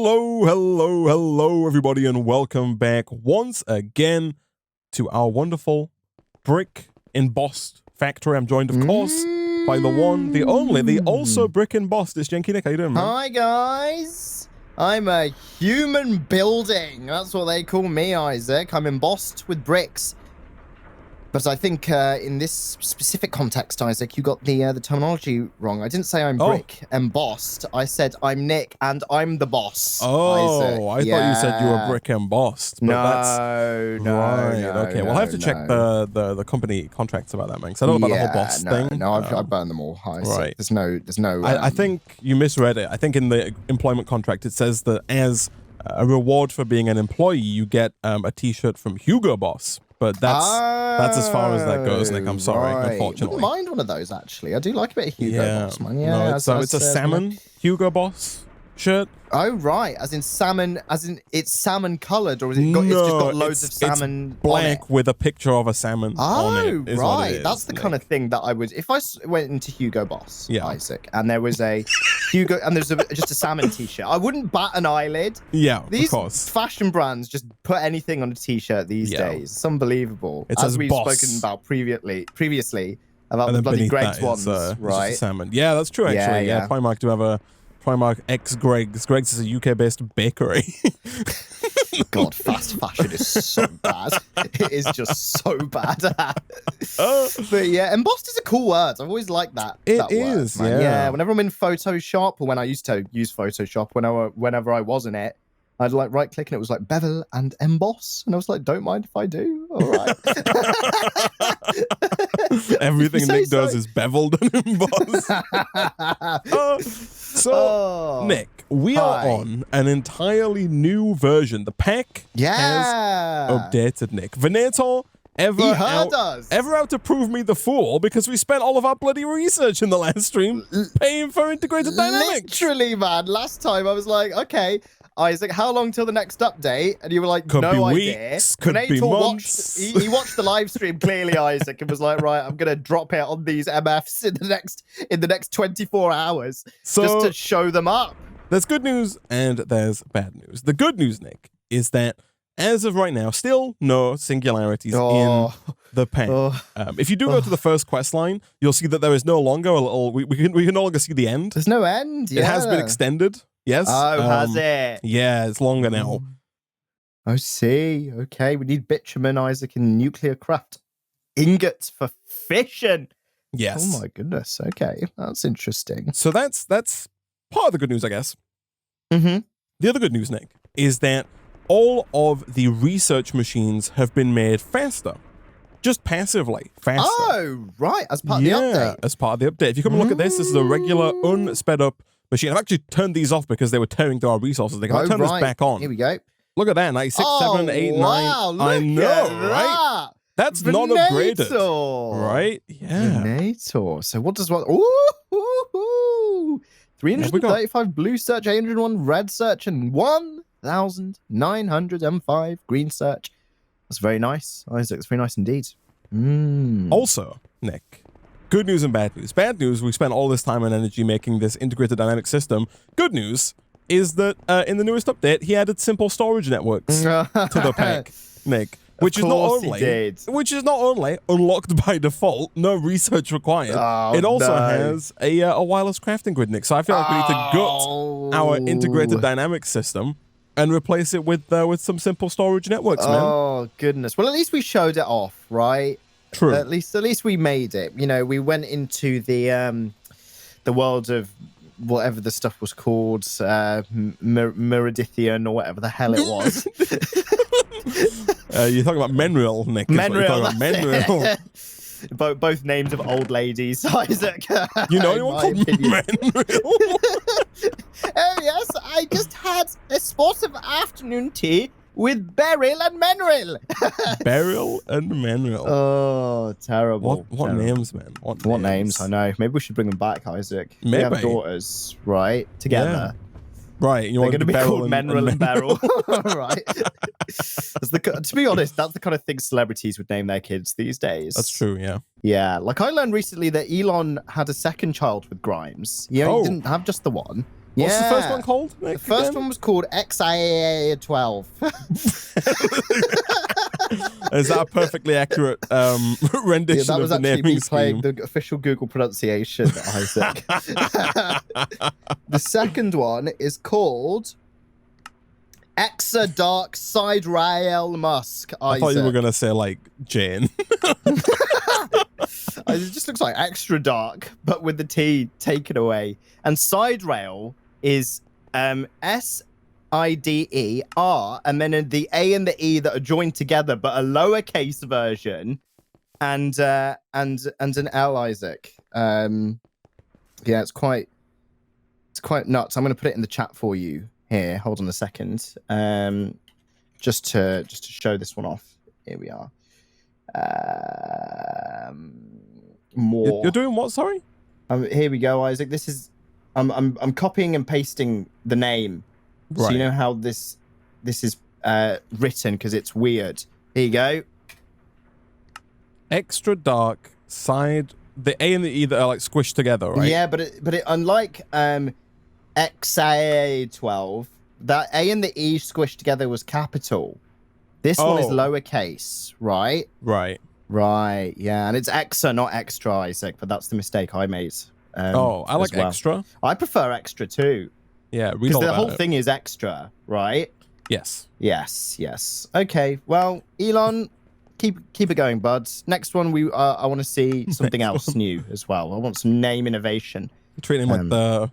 Hello, everybody, and welcome back once again to our wonderful brick embossed factory. I'm joined, of course, by the one, the only, the also brick embossed. It's Jenky Nick. How you doing, man? Hi, guys. I'm a human building. That's what they call me, Isaac. I'm embossed with bricks. But I think in this specific context, Isaac, you got the terminology wrong. I didn't say I'm brick embossed. I said I'm Nick and I'm the boss. Oh, Isaac. I thought you said you were brick embossed. But No, okay. We'll have to check the company contracts about that, man. Because I don't know about the whole boss thing. No, I've burned them all. Isaac. Right. There's no. I think you misread it. I think in the employment contract it says that as a reward for being an employee, you get a T-shirt from Hugo Boss. But that's as far as that goes, Nick. I'm sorry, unfortunately. I wouldn't mind one of those, actually. I do like a bit of Hugo Boss, man. Yeah, no, it's a salmon Hugo Boss shirt. Oh, right. As in salmon, it's salmon colored, or is it it's just got loads of salmon it's black with a picture of a salmon on it. Right. That's the kind of thing that I would, if I went into Hugo Boss, Isaac, and there was a Hugo, and there's just a salmon t-shirt, I wouldn't bat an eyelid. Yeah, These of course. fashion brands just put anything on a t-shirt these days. It's unbelievable. As we've spoken about previously about the bloody Greg's ones, right? Salmon. Yeah, that's true, actually. Yeah, Primark do have a Primark X Greg's. Greg's is a UK-based bakery. God, fast fashion is so bad. It is just so bad. But yeah, embossed is a cool word. I've always liked that. It is, word, yeah. Whenever I'm in Photoshop, or when I used to use Photoshop, whenever I was in it, I'd like right click and it was like bevel and emboss, and I was like, don't mind if I do. All right. Everything Nick does is beveled and embossed. Nick, we are on an entirely new version. The pack has updated, Nick. Venator ever out to prove me the fool, because we spent all of our bloody research in the last stream paying for integrated dynamics. Literally, man. Last time I was like, okay, Isaac, how long till the next update? And you were like, could no be idea. Weeks, could be months. He watched the live stream clearly, Isaac, and was like, right, I'm gonna drop it on these MFs in the next 24 hours just to show them up. There's good news and there's bad news. The good news, Nick, is that as of right now, still no singularities in the pen. If you do go to the first quest line, you'll see that there is no longer a little. We can no longer see the end. There's no end. Yeah. It has been extended. Yes. Oh, has it? Yeah, it's longer now. I see. Okay, we need bitumen, Isaac, and nuclear craft ingots for fission. Yes. Oh my goodness. Okay, that's interesting. So that's part of the good news, I guess. Mm-hmm. The other good news, Nick, is that all of the research machines have been made faster. Just passively faster. Oh, right. As part of the update. As part of the update. If you come and look at this is a regular unsped up machine. I've actually turned these off because they were tearing through our resources. They can turn this back on. Here we go. Look at that. 96, 7, 8, 9. I know, right? That's not upgraded. Right? Yeah. Venator. So what does what? Ooh. 335 blue search, 801 red search, and 1,905 green search. That's very nice, Isaac. It's very nice indeed. Also, Nick, good news and bad news. Bad news, we spent all this time and energy making this integrated dynamic system. Good news is that in the newest update, he added simple storage networks to the pack, Nick. Which is not only unlocked by default, no research required. It also has a wireless crafting grid, Nick. So I feel like we need to gut our integrated dynamic system and replace it with some simple storage networks, man. Oh goodness. Well, at least we showed it off, right? True. At least we made it. You know, we went into the world of whatever the stuff was called, Meridithian or whatever the hell it was. You're talking about Menril, Nick. Menril. Menril. Both names of old ladies, Isaac. You know anyone called Menril? Oh yes, I just had a sportive afternoon tea with Beryl and Menril. Beryl and Menril. Oh, terrible. What names, man? What names? I know. Maybe we should bring them back, Isaac. Maybe. We have daughters, right? Together. Yeah. Right. They're going to be called Menril and Beryl. Right. To be honest, that's the kind of thing celebrities would name their kids these days. That's true, yeah. Yeah. Like I learned recently that Elon had a second child with Grimes. He didn't have just the one. What's the first one called, Nick, The first again? one was called XIA12. Is that a perfectly accurate rendition that of was the actually naming me playing scheme? the official Google pronunciation, Isaac. The second one is called Exa Dark Side Rail Musk, Isaac. I thought you were going to say, like, Jane. It just looks like extra dark, but with the T taken away. And side rail is SIDER, and then the A and the E that are joined together, but a lowercase version, and an L, Isaac. Yeah, it's quite nuts. I'm going to put it in the chat for you here. Hold on a second. Just to show this one off. Here we are. More. You're doing what, sorry? Here we go, Isaac. This is I'm copying and pasting the name. Right. So you know how this is written because it's weird. Here you go. Extra dark side, the A and the E that are like squished together, right? Yeah, but it unlike XIA12, that A and the E squished together was capital. This one is lowercase, right? Right. Right, yeah, and it's Exa, not extra, Isaac, but that's the mistake I made. I like extra. I prefer extra too. Yeah, read Because all the about whole it. thing is extra, right? Yes. Yes. Okay, well, Elon, keep it going, buds. Next one, I want to see something else new as well. I want some name innovation. Treating him like the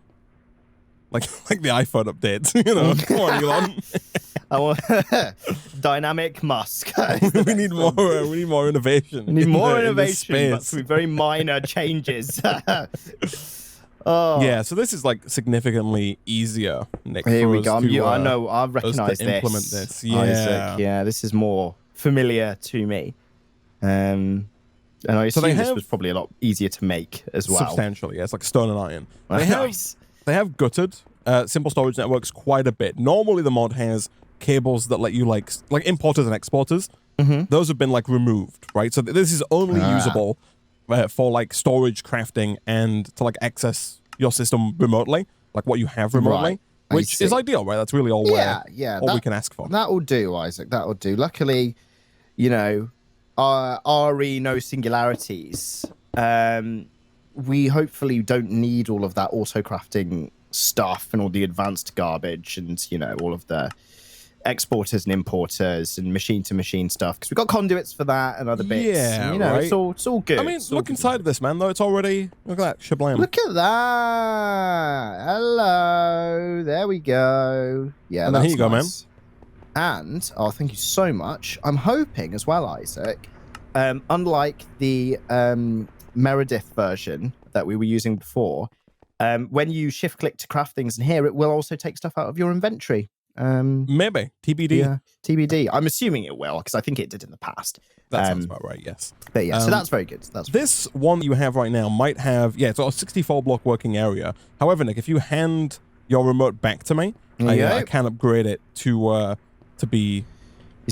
like the iPhone updates, you know. Come on, Elon. I want dynamic Musk. we need more innovation. We need more in this innovation, but space. through very minor changes. Yeah, so this is like significantly easier, Nick. Here for we us go. to, I know. I recognize to this. implement this. Yeah. Isaac. Yeah, this is more familiar to me. And I assume this was probably a lot easier to make as well. Substantially, yeah. It's like stone and iron. Nice. They have gutted simple storage networks quite a bit. Normally, the mod has cables that let you like importers and exporters. Those have been like removed, right? So this is only usable for like storage, crafting, and to like access your system remotely, like what you have remotely, which is ideal, right? That's really all we can ask for. That will do, Isaac. That will do. Luckily, you know, RE no singularities. We hopefully don't need all of that auto crafting stuff and all the advanced garbage and, you know, all of the exporters and importers and machine-to-machine stuff, because we've got conduits for that and other bits. Yeah, and, you know, right. it's all good. I mean, look inside of this, man, though. It's already... Look at that, shablam. Look at that. Hello. There we go. Yeah, and that's here you go, man. And, thank you so much. I'm hoping as well, Isaac, unlike the Meredith version that we were using before, when you shift-click to craft things in here, it will also take stuff out of your inventory. Maybe. TBD. Yeah, TBD. I'm assuming it will, because I think it did in the past. That sounds about right, yes. But yeah, so that's very good. This one that you have right now might have, it's a 64-block working area. However, Nick, if you hand your remote back to me, I can upgrade it to be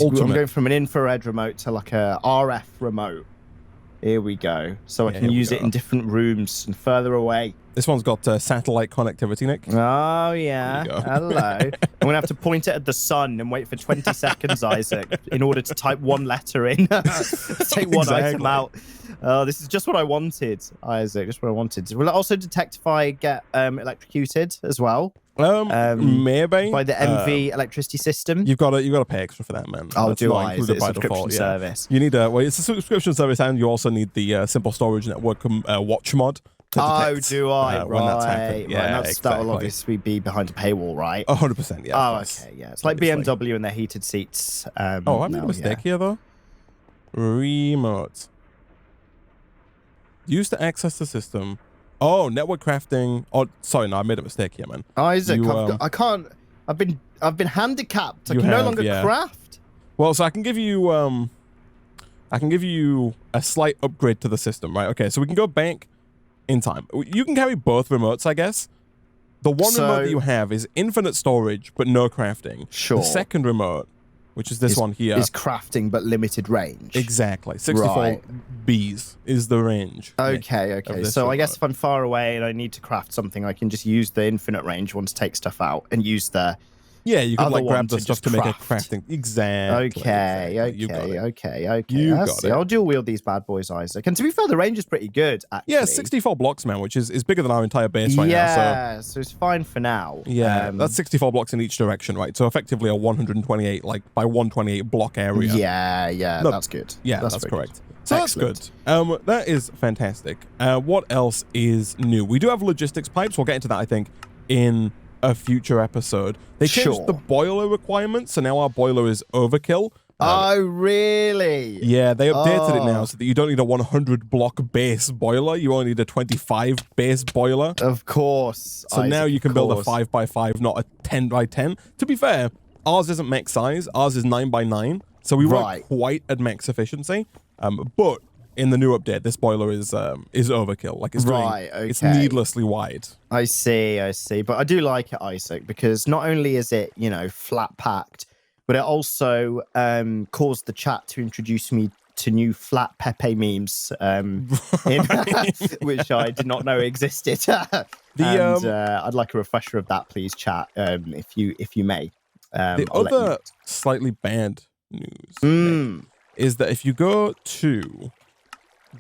ultimate. I'm going from an infrared remote to like a RF remote. Here we go. So I can use it in different rooms and further away. This one's got satellite connectivity, Nick. Oh, yeah. Hello. I'm going to have to point it at the sun and wait for 20 seconds, Isaac, in order to type one letter in. Take one item out. This is just what I wanted, Isaac. Just what I wanted. Will it also detect if I get electrocuted as well? Maybe. By the MV electricity system? You've got to pay extra for that, man. Oh, do I? Is it a subscription service? You need it's a subscription service, and you also need the Simple Storage Network watch mod. Oh, do I? When that's happening. Yeah, that will obviously be behind a paywall, right? 100%, yeah. Oh, okay, yeah. It's like BMW and their heated seats. I made a mistake here, though. Remote. Used to access the system. Oh, network crafting. Oh, sorry, no, I made a mistake here, man. Isaac, I can't. I've been handicapped. I can no longer craft. Well, so I can give you a slight upgrade to the system, right? Okay, so we can go back in time. You can carry both remotes, I guess. The one remote that you have is infinite storage, but no crafting. Sure. The second remote which is this one here. Is crafting but limited range. Exactly. 64 Right. Bs is the range. Okay. So I guess if I'm far away and I need to craft something, I can just use the infinite range one to take stuff out and use the Yeah, you can other like grab one the to stuff just to make a craft. crafting. Exactly. Okay. You got it. Okay. You I got see. it. I'll dual wield these bad boys, Isaac. And to be fair, the range is pretty good, actually. Yeah, 64 blocks, man, which is bigger than our entire base right now. Yeah, so it's fine for now. Yeah, that's 64 blocks in each direction, right? So effectively a 128, like by 128 block area. Yeah, No, that's good. Yeah, that's correct. Good. So Excellent. that's good. That is fantastic. What else is new? We do have logistics pipes. We'll get into that, I think, in a future episode. They changed the boiler requirements, so now our boiler is overkill. Oh, really? Yeah, they updated it now so that you don't need a 100 block base boiler. You only need a 25 base boiler. Of course. So now you can build a 5x5, not a 10x10. To be fair, ours isn't max size. Ours is 9x9. So we weren't quite at max efficiency. But in the new update, this boiler is overkill. Like it's it's needlessly wide. I see. But I do like it, Isaac, because not only is it, flat packed, but it also caused the chat to introduce me to new flat Pepe memes, which I did not know existed. I'd like a refresher of that, please, chat, if you may. The other slightly bad news is that if you go to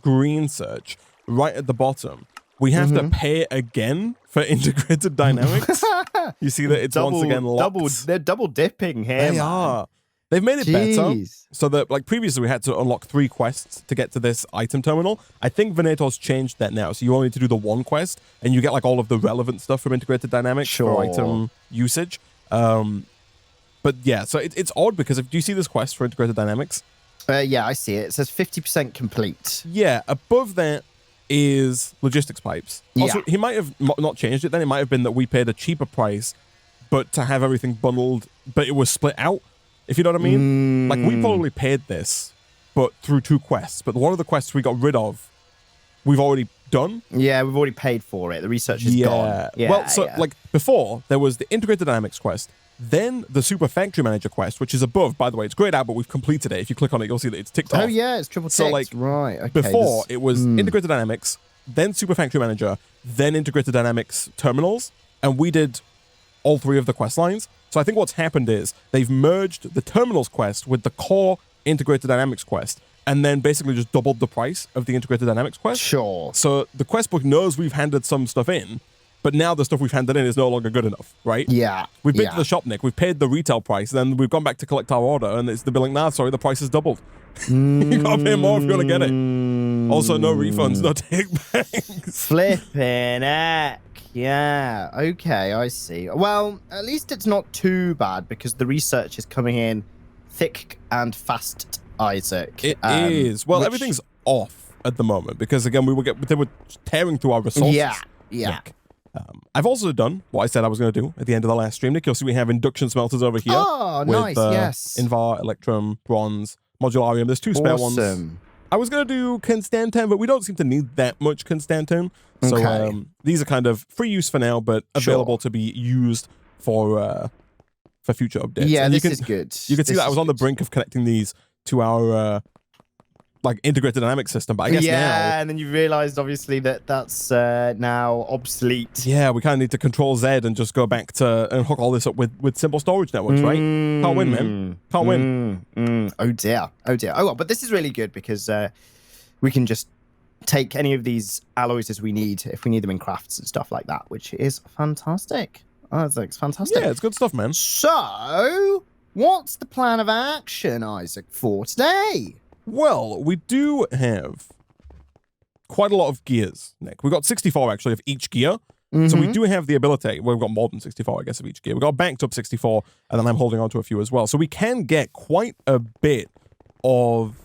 green search right at the bottom, we have to pay again for integrated dynamics. You see that it's once again locked. They're double dipping here. They are. They've made it better so that, like, previously we had to unlock 3 quests to get to this item terminal. I think Venator's changed that now, so you only need to do the 1 quest and you get like all of the relevant stuff from integrated dynamics for item usage. But yeah, so it's odd because do you see this quest for integrated dynamics? Yeah, I see it. It says 50% complete. Yeah, above that is logistics pipes. Also, he might have not changed it then. It might have been that we paid a cheaper price, but to have everything bundled, but it was split out, if you know what I mean. Like, we probably paid this, but through 2 quests. But one of the quests we got rid of, we've already done. Yeah, we've already paid for it. The research is gone. Yeah, well, so like before, there was the integrated dynamics quest, then the Super Factory Manager quest, which is above, by the way. It's grayed out, but we've completed it. If you click on it, you'll see that it's ticked off. Oh, yeah, it's triple ticked. So, like, right, okay, before, it was Integrated Dynamics, then Super Factory Manager, then Integrated Dynamics Terminals, and we did all 3 of the quest lines. So I think what's happened is they've merged the Terminals quest with the core Integrated Dynamics quest, and then basically just doubled the price of the Integrated Dynamics quest. Sure. So the quest book knows we've handed some stuff in, but now the stuff we've handed in is no longer good enough, right? Yeah. We've been to the shop, Nick. We've paid the retail price, then we've gone back to collect our order, and it's the billing. Nah, sorry, the price has doubled. You gotta pay more if you're gonna get it. Also, no refunds, no take-backs. Flipping heck. Yeah. Okay, I see. Well, at least it's not too bad because the research is coming in thick and fast, Isaac. It is. Well, everything's off at the moment because, again, they were tearing through our resources. Yeah. Nick. I've also done what I said I was going to do at the end of the last stream, Nick. You'll see we have induction smelters over here. Oh, with, nice, yes. Invar, Electrum, Bronze, Modularium. There's 2 spare ones. I was going to do Constantan, but we don't seem to need that much Constantan. So these are kind of free use for now, but available to be used for future updates. Yeah, and this is good. You can see that I was on the brink of connecting these to our like integrated dynamic system, but I guess now... Yeah, and then you realized, obviously, that that's now obsolete. Yeah, we kind of need to Control Z and just go back to and hook all this up with simple storage networks, right? Can't win, man. Can't win. Oh, dear. Oh, well, but this is really good because we can just take any of these alloys as we need, if we need them in crafts and stuff like that, which is fantastic. Oh, it's fantastic. Yeah, it's good stuff, man. So, what's the plan of action, Isaac, for today? Well, we do have quite a lot of gears, Nick. We've got 64, actually, of each gear. So we do have the ability, well, we've got more than 64, I guess, of each gear. We've got banked up 64, and then I'm holding on to a few as well. So we can get quite a bit of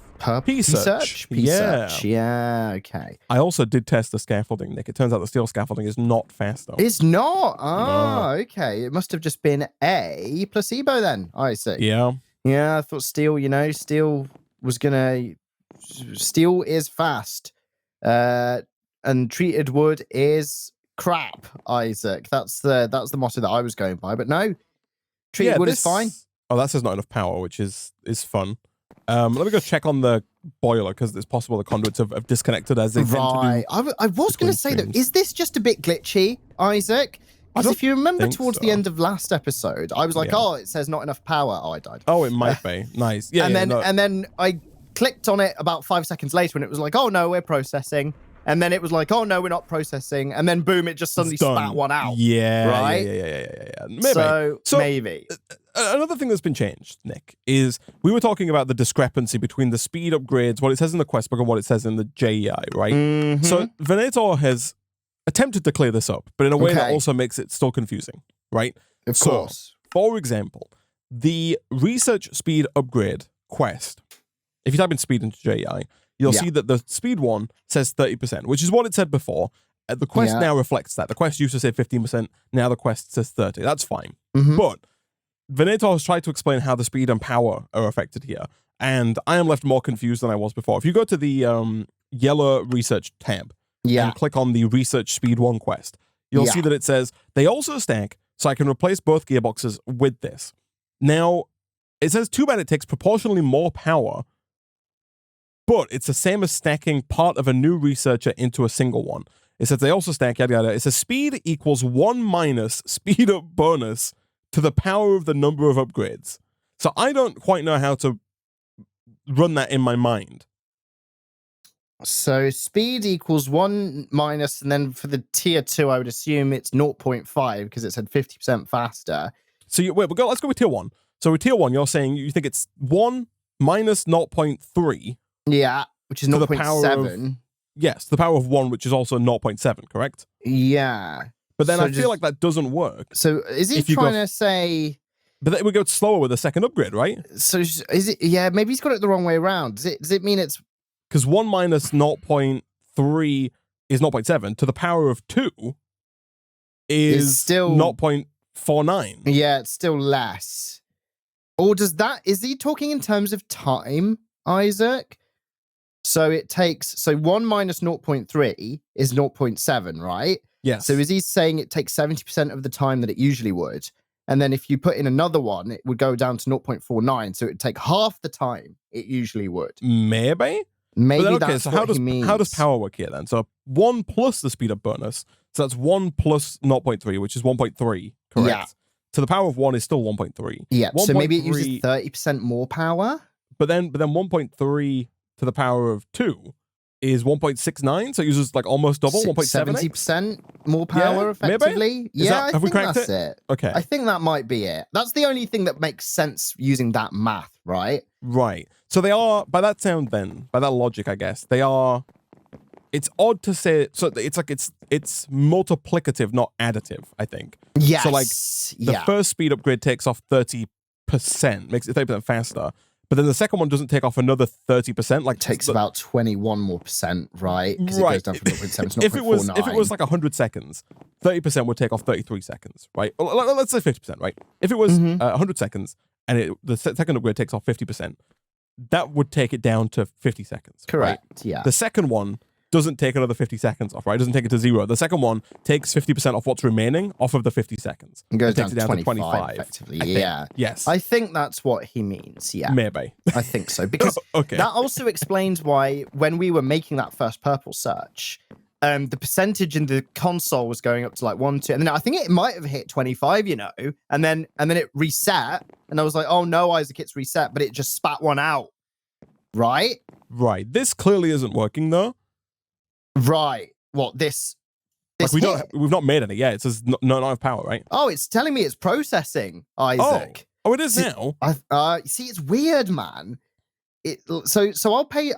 P-search. Yeah, okay. I also did test the scaffolding, Nick. It turns out the steel scaffolding is not fast, though. It's not? Oh, okay. It must have just been a placebo then, I see. Yeah. Yeah, I thought steel, steel was gonna... Steel is fast. And treated wood is crap, Isaac. That's the motto that I was going by. But no, treated wood is fine. Oh, that says not enough power, which is fun. Let me go check on the boiler, because it's possible the conduits have disconnected as they tend to do. I was going to say, though, is this just a bit glitchy, Isaac? Because if you remember towards the end of last episode, I was like, oh, it says not enough power. Oh, I died. Oh, it might be. Nice. Yeah, and then I clicked on it about 5 seconds later, and it was like, oh, no, we're processing. And then it was like, oh, no, we're not processing. And then, boom, it just suddenly spat one out. Yeah. Right? Yeah. Maybe. So maybe. Another thing that's been changed, Nick, is we were talking about the discrepancy between the speed upgrades, what it says in the quest book, and what it says in the JEI, right? Mm-hmm. So Venator has attempted to clear this up, but in a way that also makes it still confusing, right? Of course. For example, the research speed upgrade quest, if you type in speed into JEI, you'll see that the speed one says 30%, which is what it said before. The quest now reflects that. The quest used to say 15%. Now the quest says 30%. That's fine. But Venator has tried to explain how the speed and power are affected here, and I am left more confused than I was before. If you go to the yellow research tab and click on the research speed 1 quest, you'll see that it says they also stack, so I can replace both gearboxes with this. Now, it says too bad it takes proportionally more power, but it's the same as stacking part of a new researcher into a single one. It says they also stack, yada yada. It says speed equals 1 minus speed up bonus to the power of the number of upgrades. So I don't quite know how to run that in my mind. So speed equals 1 minus, and then for the tier 2, I would assume it's 0.5 because it said 50% faster. So let's go with tier 1. So with tier 1, you're saying you think it's 1 minus 0.3. Yeah, which is 0.7. Yes, the power of 1, which is also 0.7, correct? Yeah. But then I feel like that doesn't work. So is he trying to say... But then we go slower with the second upgrade, right? So is it... Yeah, maybe he's got it the wrong way around. Does it mean it's... Because 1 minus 0.3 is 0.7. To the power of 2 is still 0.49. Yeah, it's still less. Or does that... Is he talking in terms of time, Isaac? So it takes... So 1 minus 0.3 is 0.7, right? Yes. So is he saying it takes 70% of the time that it usually would? And then if you put in another one, it would go down to 0.49. So it would take half the time it usually would. Maybe that's how what he means. How does power work here then? So 1 plus the speed up bonus. So that's 1 plus 0.3, which is 1.3, correct? Yeah. So the power of 1 is still 1.3. Yeah, so maybe it uses 30% more power? But then 1.3 to the power of 2 is 1.69, so it uses like almost double, 1.7. 70% more power, effectively. Maybe? I think that's it. Okay. I think that might be it. That's the only thing that makes sense using that math, right? Right. So they are, by that sound then, by that logic, I guess, they are, it's odd to say, so it's like it's multiplicative, not additive, I think. Yes. So like the first speed upgrade takes off 30%, makes it 30% faster. But then the second one doesn't take off another 30%. Like takes about 21 more percent, right? Because it goes down from 0.7 to 0.49. If it was like 100 seconds, 30% would take off 33 seconds, right? Let's say 50%, right? If it was 100 seconds and the second upgrade takes off 50%, that would take it down to 50 seconds. Correct. Right? Yeah. The second one doesn't take another 50 seconds off, right? It doesn't take it to 0. The second one takes 50% off what's remaining off of the 50 seconds. It goes down to 25, effectively. Yeah. Yes. I think that's what he means. Yeah. Maybe. I think so. Because that also explains why when we were making that first purple search, the percentage in the console was going up to like 1, 2, and then I think it might have hit 25, you know, and then it reset, and I was like, oh no, Isaac, it's reset, but it just spat one out. Right? Right. This clearly isn't working though. Right. What, this like we've not made any yet. It says not enough power, right? Oh, it's telling me it's processing, Isaac. Oh, it is now. See, it's weird, man. So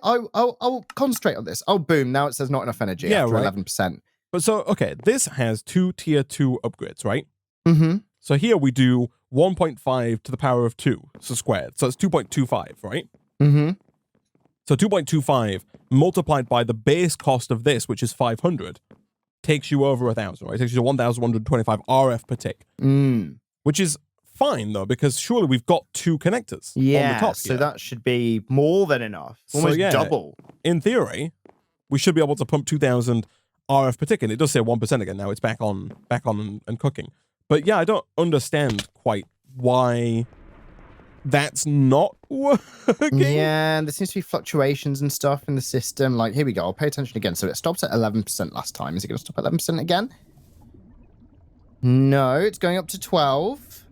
I'll concentrate on this. Oh, boom! Now it says not enough energy. Yeah, after right. 11%. But so this has 2 tier 2 upgrades, right? Mm-hmm. So here we do 1.5 to the power of 2, so squared. So it's 2.25, right? Mm-hmm. So 2.25 multiplied by the base cost of this, which is 500, takes you over 1,000, right? It takes you to 1,125 RF per tick. Which is fine, though, because surely we've got 2 connectors on the top so here. that should be more than enough. Almost double. In theory, we should be able to pump 2,000 RF per tick, and it does say 1% again now. It's back on and cooking. But yeah, I don't understand quite why that's not working. Yeah, there seems to be fluctuations and stuff in the system. Like, here we go. I'll pay attention again. So it stopped at 11% last time. Is it going to stop at 11% again? No, it's going up to 12,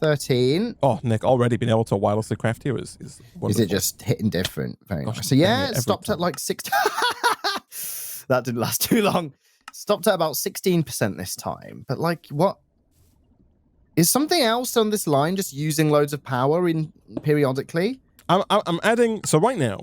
13. Oh, Nick, already being able to wirelessly craft here is wonderful. Is it just hitting different? Very Gosh, nice. So yeah, it stopped time. at like 6. That didn't last too long. Stopped at about 16% this time. But like, what? Is something else on this line just using loads of power in periodically? I'm adding. So right now,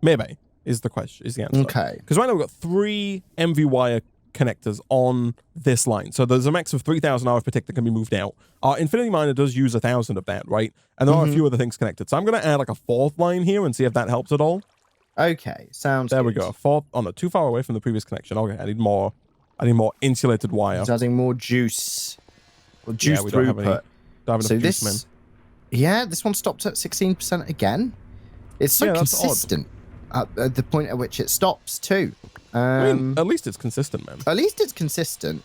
maybe is the question, is the answer. Okay. Because right now we've got 3 MV wire connectors on this line. So there's a max of 3,000 RF per tick that can be moved out. Our Infinity Miner does use 1,000 of that, right? And there are a few other things connected. So I'm going to add like a 4th line here and see if that helps at all. Okay, sounds There good. we go. 4th. Oh no, too far away from the previous connection. Okay, I need more insulated wire. It's adding more juice. Or juice we don't have throughput. don't have enough So juice, this, yeah, this one stopped at 16% again. It's so that's consistent at the point at which it stops too. I mean, at least it's consistent, man. At least it's consistent.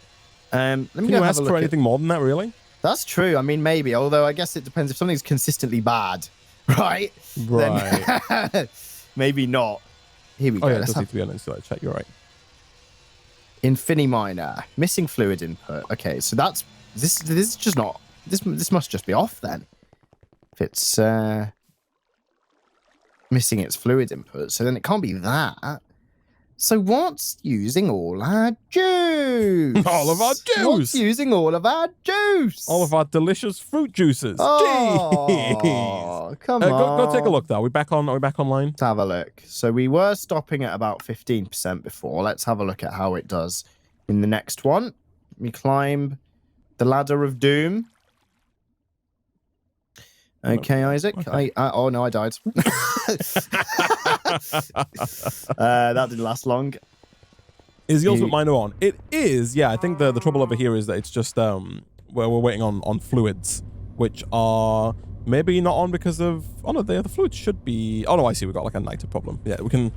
Let me Can go you have ask a look for at- anything more than that, really? That's true. I mean, maybe. Although I guess it depends if something's consistently bad, right? Right. Then maybe not. Here we go. Oh yeah, it Let's does have need to be on insulated chat. You're right. Infiniminer. Missing fluid input. Okay, so that's this is just not this must just be off then. If it's missing its fluid input, so then it can't be that. So what's using all our juice? All of our juice! What's using all of our juice? All of our delicious fruit juices. Oh, come on. Go take a look, though. Are we back online? Let's have a look. So we were stopping at about 15% before. Let's have a look at how it does in the next one. We climb the ladder of doom. Okay, Isaac. Okay. Oh no, I died. That didn't last long. Is the ultimate miner on? It is. Yeah, I think the trouble over here is that it's just where we're waiting on fluids, which are maybe not on because of. Oh no, the fluids should be. Oh no, I see. We got like a niter problem. Yeah, we can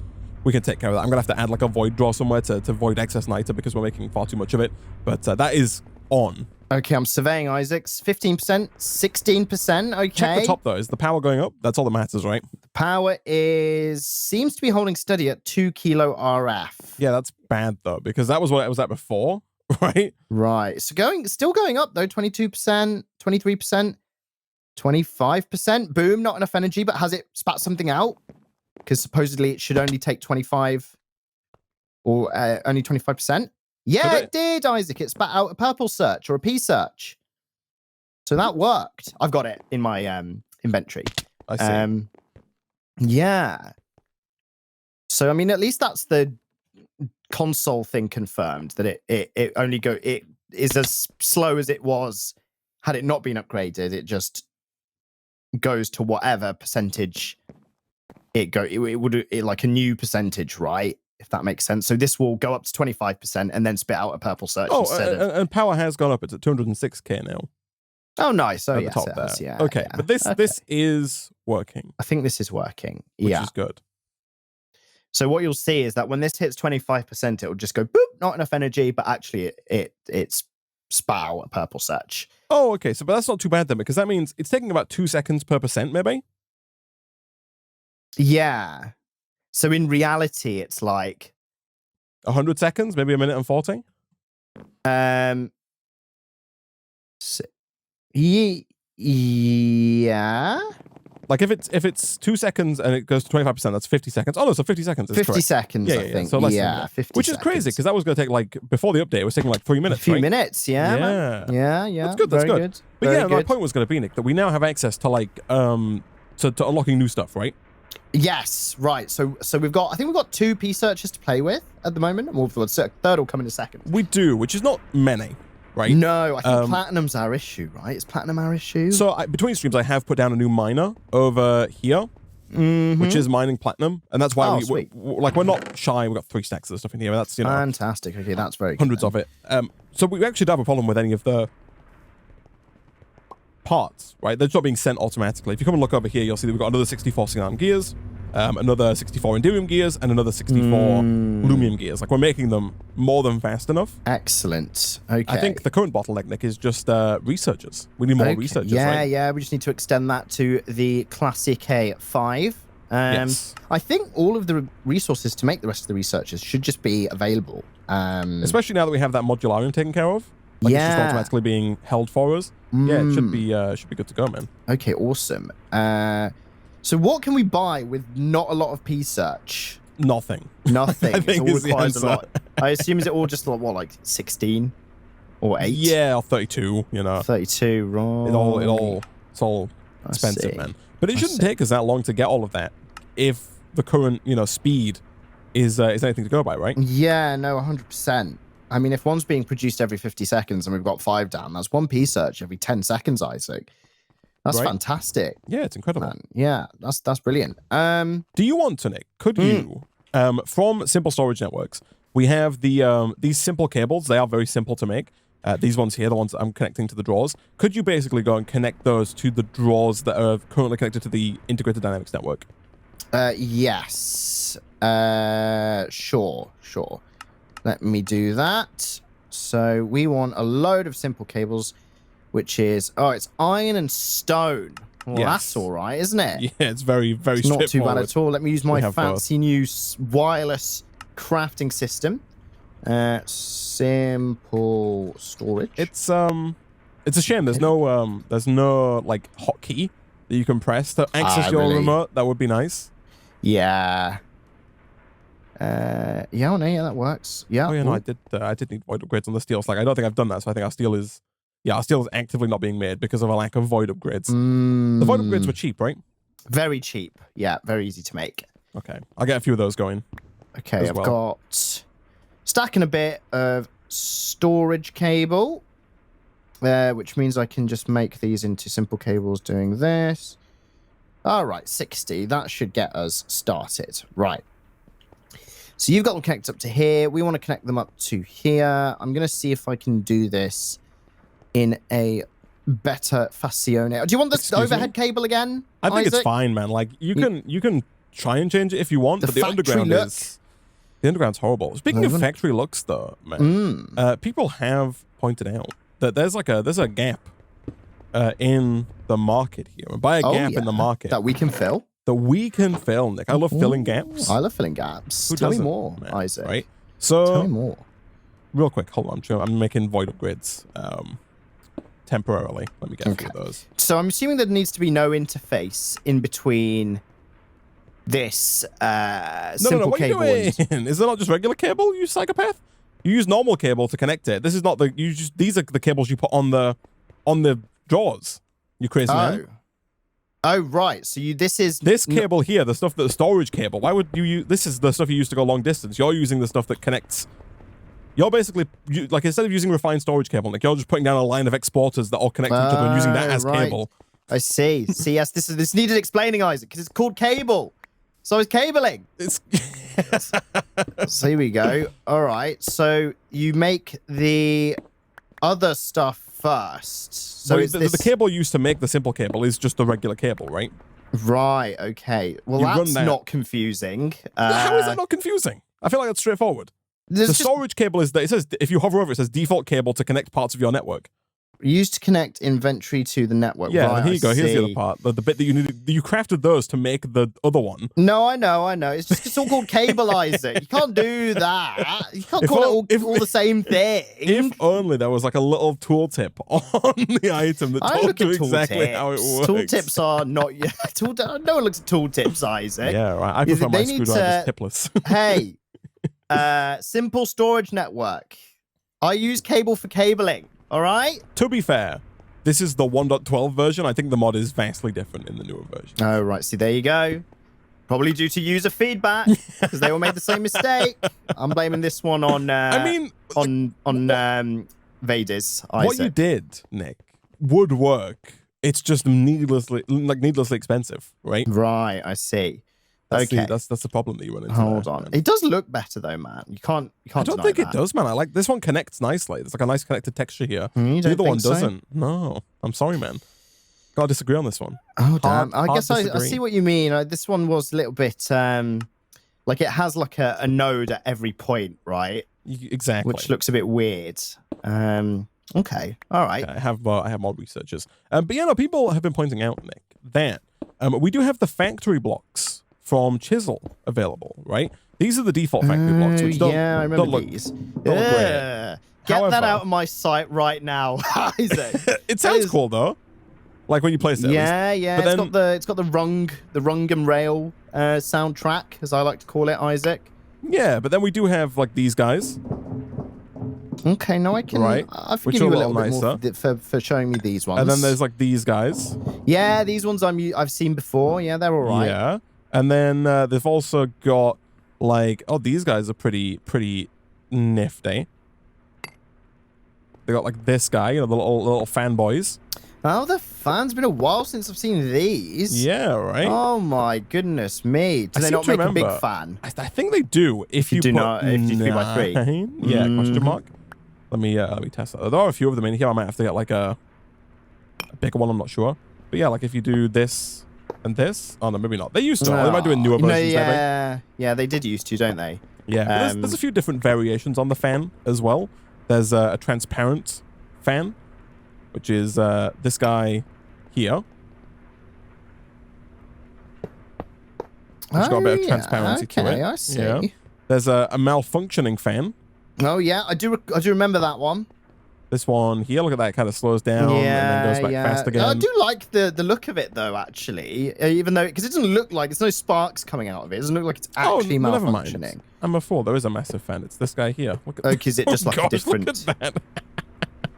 take care of that. I'm gonna have to add like a void draw somewhere to void excess niter because we're making far too much of it. But that is on. Okay, I'm surveying Isaac's 15%, 16%. Okay. Check the top though. Is the power going up? That's all that matters, right? The power seems to be holding steady at 2 kilo RF. Yeah, that's bad though because that was what it was at before, right? Right. So still going up though. 22%, 23%, 25%. Boom. Not enough energy, but has it spat something out? Because supposedly it should only take 25 or only 25%. Yeah, it did, Isaac. It spat out a purple search or a P search. So that worked. I've got it in my inventory. I see. Yeah. So I mean, at least that's the console thing confirmed that it only it is as slow as it was had it not been upgraded. It just goes to whatever percentage it would like a new percentage, right? If that makes sense. So this will go up to 25% and then spit out a purple search instead of... and power has gone up. It's at 206k now. Oh, nice. Oh, at yes, the top it there. has, yeah. Okay, yeah. but this is working. I think this is working. Which is good. So what you'll see is that when this hits 25%, it will just go boop, not enough energy, but actually it's spat out a purple search. Oh, okay. So, but that's not too bad then, because that means it's taking about 2 seconds per percent, maybe? Yeah. So in reality, it's like 100 seconds, maybe 1:40. Yeah. Like if it's 2 seconds and it goes to 25%, that's 50 seconds. Oh no, so 50 seconds is 50 correct. seconds, Yeah, I think. So less than yeah, that. 50 Which is crazy, because that was going to take like, before the update, it was taking like 3 minutes, a few right? minutes, yeah. Yeah. Man. Yeah. That's good, that's Very good. good. But Very yeah, my good. point was going to be, Nick, that we now have access to like, to unlocking new stuff, right? Yes, right. So I think we've got 2 P searches to play with at the moment. Well, the third will come in a second. We do, which is not many, right? No, I think platinum's our issue, right? Is platinum our issue? So between streams, I have put down a new miner over here, which is mining platinum, and that's why we're not shy. We've got 3 stacks of stuff in here. That's fantastic. Okay, that's very good. hundreds of it. So we actually don't have a problem with any of the parts, right? They're just not being sent automatically. If you come and look over here, you'll see that we've got another 64 single gears. another 64 Indium gears, and another 64 Lumium gears. Like, we're making them more than fast enough. Excellent. Okay. I think the current bottleneck, Nick, is just researchers. We need more researchers, Yeah, right? yeah. We just need to extend that to the Classic A5. Yes. I think all of the resources to make the rest of the researchers should just be available. Especially now that we have that modularity taken care of. Like, it's just automatically being held for us. Yeah, it should be good to go, man. Okay, awesome. So what can we buy with not a lot of P-search? Nothing. Nothing. I think it all is the requires a answer. lot. I assume is it all just what, like 16 or 8? Yeah, or 32, you know. 32, right. It's all expensive, see. man. But it shouldn't take us that long to get all of that if the current, speed is anything to go by, right? Yeah, no, 100%. I mean, if one's being produced every 50 seconds and we've got 5 down, that's 1 P-search every 10 seconds, Isaac. That's fantastic. Yeah, it's incredible. Man. Yeah, that's brilliant. Do you want to, Nick? Could you, from Simple Storage Networks, we have the these simple cables. They are very simple to make. These ones here, the ones that I'm connecting to the drawers. Could you basically go and connect those to the drawers that are currently connected to the Integrated Dynamics Network? Yes. Sure. Let me do that. So we want a load of simple cables, which is, it's iron and stone. Well, that's all right, isn't it? Yeah, it's very, very it's not too bad straightforward. at all. Let me use my fancy new wireless crafting system. Simple storage. It's a shame there's no like hotkey that you can press to access your remote. That would be nice. Yeah. Yeah, that works. Yeah. Oh yeah, no, I did need void upgrades on the steel. Like, I don't think I've done that, so I think our steel is actively not being made because of a lack of void upgrades. The void upgrades were cheap, right? Very cheap. Yeah, very easy to make. Okay, I'll get a few of those going. Okay, I've got stacking a bit of storage cable, which means I can just make these into simple cables doing this. All right, 60. That should get us started. Right. So you've got them connected up to here. We want to connect them up to here. I'm going to see if I can do this in a better fashion. Do you want this overhead cable again, I think Isaac? it's fine, man. Like, you can try and change it if you want, but the underground's horrible. Speaking of factory looks, though, man, people have pointed out that there's a gap in the market here, and by a gap in the market that we can fill. Nick. I love filling gaps. I love filling gaps. Who Tell me doesn't, more, man, Isaac. Right? So, tell me more. Real quick, hold on. I'm making void upgrades temporarily. Let me get a few of those. So I'm assuming there needs to be no interface in between this simple what cable. Are you doing? Is it not just regular cable, you psychopath? You use normal cable to connect it. This is not these are the cables you put on the drawers. You crazy man. Oh, right. So this cable here, the storage cable. Why would you use this? Is the stuff you use to go long distance. You're using the stuff that connects. You're basically like, instead of using refined storage cable, like, you're just putting down a line of exporters that all connect to each other and using that as cable. I see. See, yes, this needed explaining, Isaac, because it's called cable. So it's cabling. So here we go. All right. So you make the other stuff first. So the cable used to make the simple cable is just the regular cable, right? Right. Okay. Well, that's not confusing. How is that not confusing? I feel like that's straightforward. The storage cable is that it says, if you hover over it, says default cable to connect parts of your network. Used to connect inventory to the network. Yeah, right, here you go. Here's the other part. The bit that you needed. You crafted those to make the other one. No, I know. It's all called cable, Isaac. You can't do that. You can't call it all the same thing. If only there was like a little tooltip on the item that told you exactly how it works. Tooltips are not. No one looks at tooltips, Isaac. Yeah, right. I prefer my screwdrivers tipless. Hey, simple storage network. I use cable for cabling. All right. To be fair, this is the 1.12 version. I think the mod is vastly different in the newer version. Oh, right. See, there you go. Probably due to user feedback, because they all made the same mistake. I'm blaming this one on. On Vader's. What you did, Nick, would work. It's just needlessly expensive, right? Right. I see. That's the problem that you run into. Hold on. It does look better though, man. You can't. I don't think it does, man. I like this one. Connects nicely. There's like a nice connected texture here. The other one doesn't. No, I'm sorry, man. Gotta disagree on this one. Oh, damn. I hard guess I disagree. see what you mean. This one was a little bit, like it has like a node at every point, right? Exactly. Which looks a bit weird. Okay. All right. I have more researchers. But yeah, no, people have been pointing out, Nick, that we do have the factory blocks from Chisel available, right? These are the default factory blocks, which don't, I remember don't look, these. don't look great. Get However, that out of my sight right now, Isaac. It sounds cool though. Like when you place it. Yeah, yeah. But It's got the rung and rail soundtrack, as I like to call it, Isaac. Yeah, but then we do have like these guys. Okay, now I can. Right. I forgive you a little bit more for showing me these ones. And then there's like these guys. Yeah, these ones I've seen before. Yeah, they're all right. Yeah, and then they've also got like these guys are pretty nifty. They got like this guy, the little fanboys. Oh, the fans. Been a while since I've seen these. Yeah, right. Oh my goodness me! Do they not make a big fan? I think they do. If you do put not, if you 3x3. Yeah, question mark. Let me test that. There are a few of them in here. I might have to get like a bigger one. I'm not sure. But yeah, like if you do this and this. Oh no, maybe not. They used to. They might do newer versions. No, yeah, yeah, they did used to, don't they? Yeah. There's a few different variations on the fan as well. There's a transparent fan, which is this guy here. Which got a bit of transparency to it. I see. Yeah. There's a malfunctioning fan. Oh yeah, I do remember that one. This one here, look at that, it kind of slows down and then goes back fast again. I do like the look of it though, actually, even though because it doesn't look like there's no sparks coming out of it. It doesn't look like it's actually malfunctioning. I'm a fool. There is a massive fan. It's this guy here. Look at that. Is it just like a different? Look at that.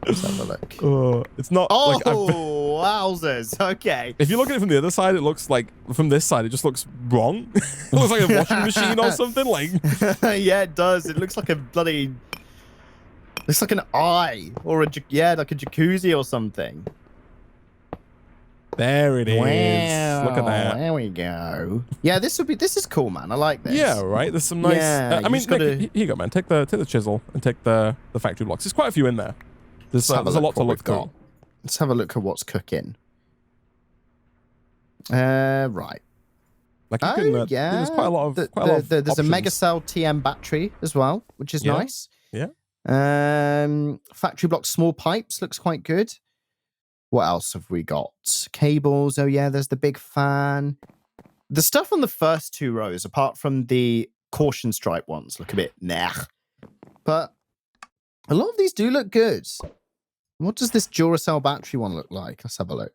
Let's have a look. It's not. Oh, wowzers! Okay. If you look at it from the other side, it looks like from this side, it just looks wrong. It looks like a washing machine or something. Like. Yeah, it does. It looks like a bloody. Looks like an eye or like a jacuzzi or something. There it is. Wow, look at that. There we go. Yeah, this is cool, man. I like this. Yeah, right. There's some nice. Yeah, I mean, Nick, here you go, man. Take the chisel and take the factory blocks. There's quite a few in there. There's a lot to look through. Let's have a look at what's cooking. Right. Like you can, yeah. There's quite a lot of. There's options. a Megacell TM battery as well, which is nice. Yeah. Factory block small pipes looks quite good. What else have we got? Cables. Oh yeah, there's the big fan. The stuff on the first two rows, apart from the caution stripe ones, look a bit nah. But a lot of these do look good. What does this Duracell battery one look like? Let's have a look.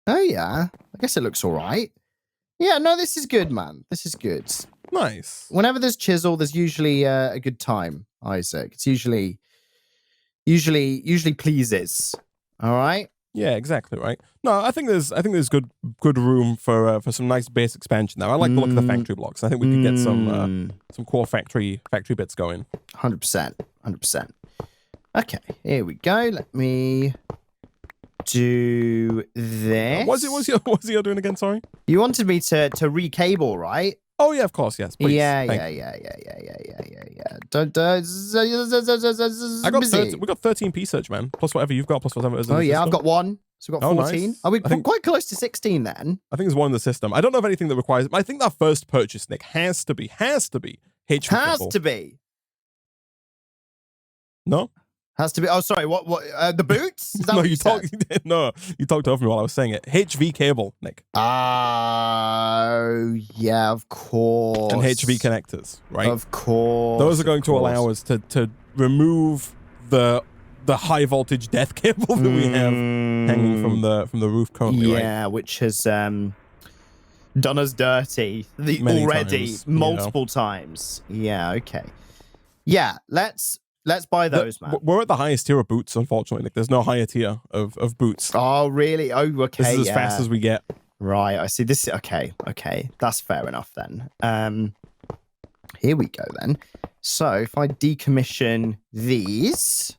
Oh yeah, I guess it looks all right. Yeah, no, this is good, man. This is good. Nice. Whenever there's chisel, there's usually a good time, Isaac. It's usually pleases. All right. Yeah, exactly right. No, I think there's good room for some nice base expansion there. I like the look of the factory blocks. I think we could get some core factory bits going. 100%. Okay, here we go. Let me do this. What's he doing again? Sorry. You wanted me to recable, right? Oh yeah, of course, yes. Please. Yeah. We got 13 P-search, man. Plus whatever you've got, plus whatever is in the yeah, system. I've got one. So we've got 14. Nice. Are we quite close to 16 then? I think there's one in the system. I don't know of anything that requires. I think that first purchase, Nick, has to be HV Has to be. No. Has to be. Oh, sorry. What? The boots? Is that no, what you talked. No, you talked over me while I was saying it. HV cable, Nick. Oh, yeah, of course. And HV connectors, right? Of course. Those are going to allow us to remove the high voltage death cable that we have hanging from the roof currently. Yeah, right? which has done us dirty multiple times. Yeah. Okay. Yeah. Let's buy those, man. We're at the highest tier of boots, unfortunately. Nick. There's no higher tier of boots. Oh, really? Oh, okay. This is as fast as we get. Right, I see. This. Okay. That's fair enough then. Here we go then. So if I decommission these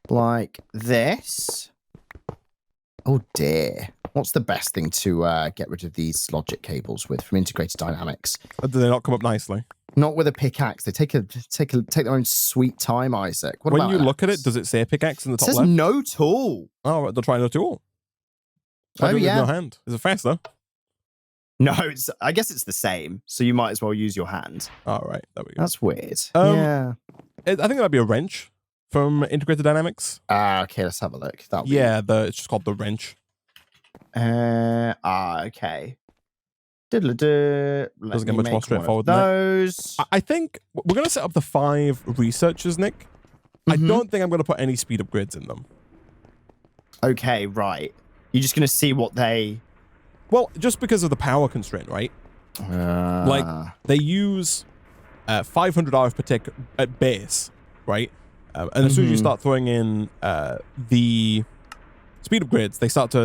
like this. Oh dear. What's the best thing to get rid of these logic cables with from Integrated Dynamics? Do they not come up nicely? Not with a pickaxe. They take their own sweet time, Isaac. When you look at it, does it say pickaxe in the top left? It left? says no tool. Oh, they'll try no tool. Can't do it with yeah. no hand. Is it faster? No, I guess it's the same. So you might as well use your hand. All right, there we go. That's weird. Yeah. I think it might be a wrench from Integrated Dynamics. Okay, let's have a look. Yeah, it's just called the wrench. Okay. Doesn't get much more straightforward than those. I think we're going to set up the 5 researchers, Nick. I don't think I'm going to put any speed upgrades in them. Okay, right. You're just going to see what they... Well, just because of the power constraint, right? Like, they use 500 RF per tick at base, right? And as soon as you start throwing in the speed upgrades,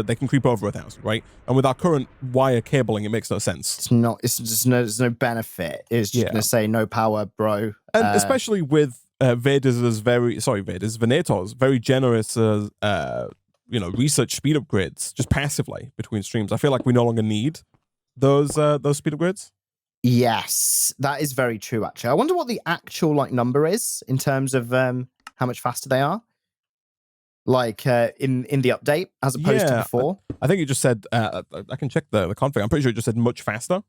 they can creep over 1,000, right? And with our current wire cabling, it makes no sense. There's no benefit. It's just going to say no power, bro. And especially with Venator's very generous, research speed upgrades, just passively between streams. I feel like we no longer need those speed upgrades. Yes, that is very true, actually. I wonder what the actual number is in terms of how much faster they are. Like in the update as opposed to before. I think you just said I can check the config. I'm pretty sure it just said much faster.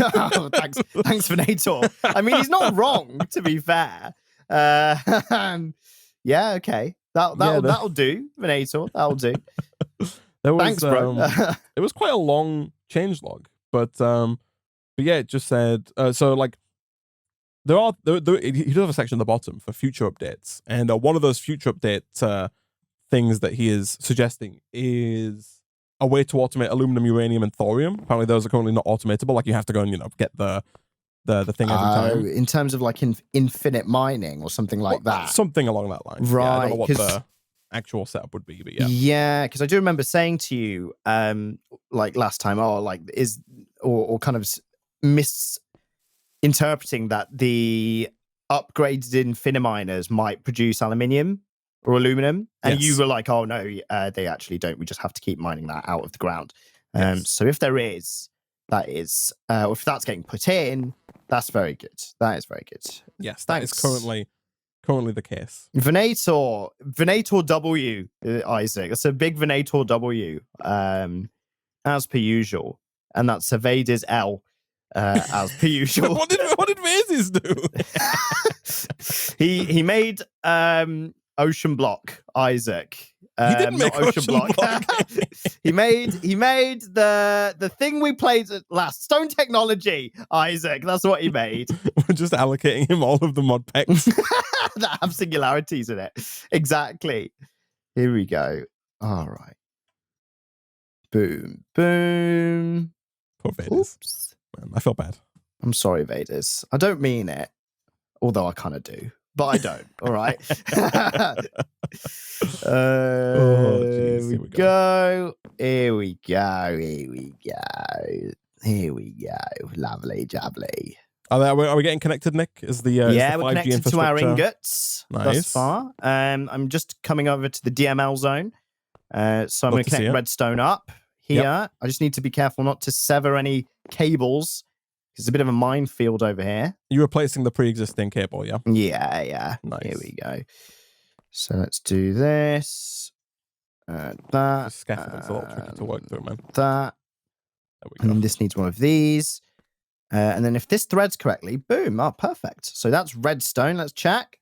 Oh, thanks Venator. I mean, he's not wrong, to be fair. Yeah, okay. That'll do, Venator. That'll do. Thanks, bro. It was quite a long changelog, but yeah, it just said so like he does have a section at the bottom for future updates, and one of those future update things that he is suggesting is a way to automate aluminum, uranium, and thorium. Apparently, those are currently not automatable. Like you have to go and get the thing every time. In terms of like infinite mining or something like that. Something along that line. Right. Yeah, I don't know what the actual setup would be, but yeah. Yeah, because I do remember saying to you, like last time, or kind of misinterpreting that the upgraded infiniminers might produce aluminium or aluminum, and you were like, "Oh no, they actually don't. We just have to keep mining that out of the ground." So if there is, that is, if that's getting put in, that's very good. That is very good. Yes, that is currently the case. Venator W, Isaac. That's a big Venator W, as per usual, and that's Evaders L, as per usual. What did Mazes do? He made Ocean Block, Isaac. He didn't make Ocean Block. he made the thing we played at last. Stone Technology, Isaac. That's what he made. We're just allocating him all of the mod packs that have singularities in it. Exactly. Here we go. All right. Boom, boom. Poor Vaders. Oops. Man, I feel bad. I'm sorry, Vaders. I don't mean it, although I kind of do. But I don't. All right. Here we go. Here we go. Here we go. Here we go. Lovely jubbly. Are we getting connected, Nick? Is the yeah, is the 5G we're connected to our ingots thus far. I'm just coming over to the DML zone. So I'm going to connect Redstone up here. Yep. I just need to be careful not to sever any cables. It's a bit of a minefield over here. You're replacing the pre-existing cable, yeah? Yeah. Nice. Here we go. So let's do this. That. The scaffolding's a little tricky to work through, man. That. There we go. And then this needs one of these. And then if this threads correctly, boom. Oh, perfect. So that's redstone. Let's check.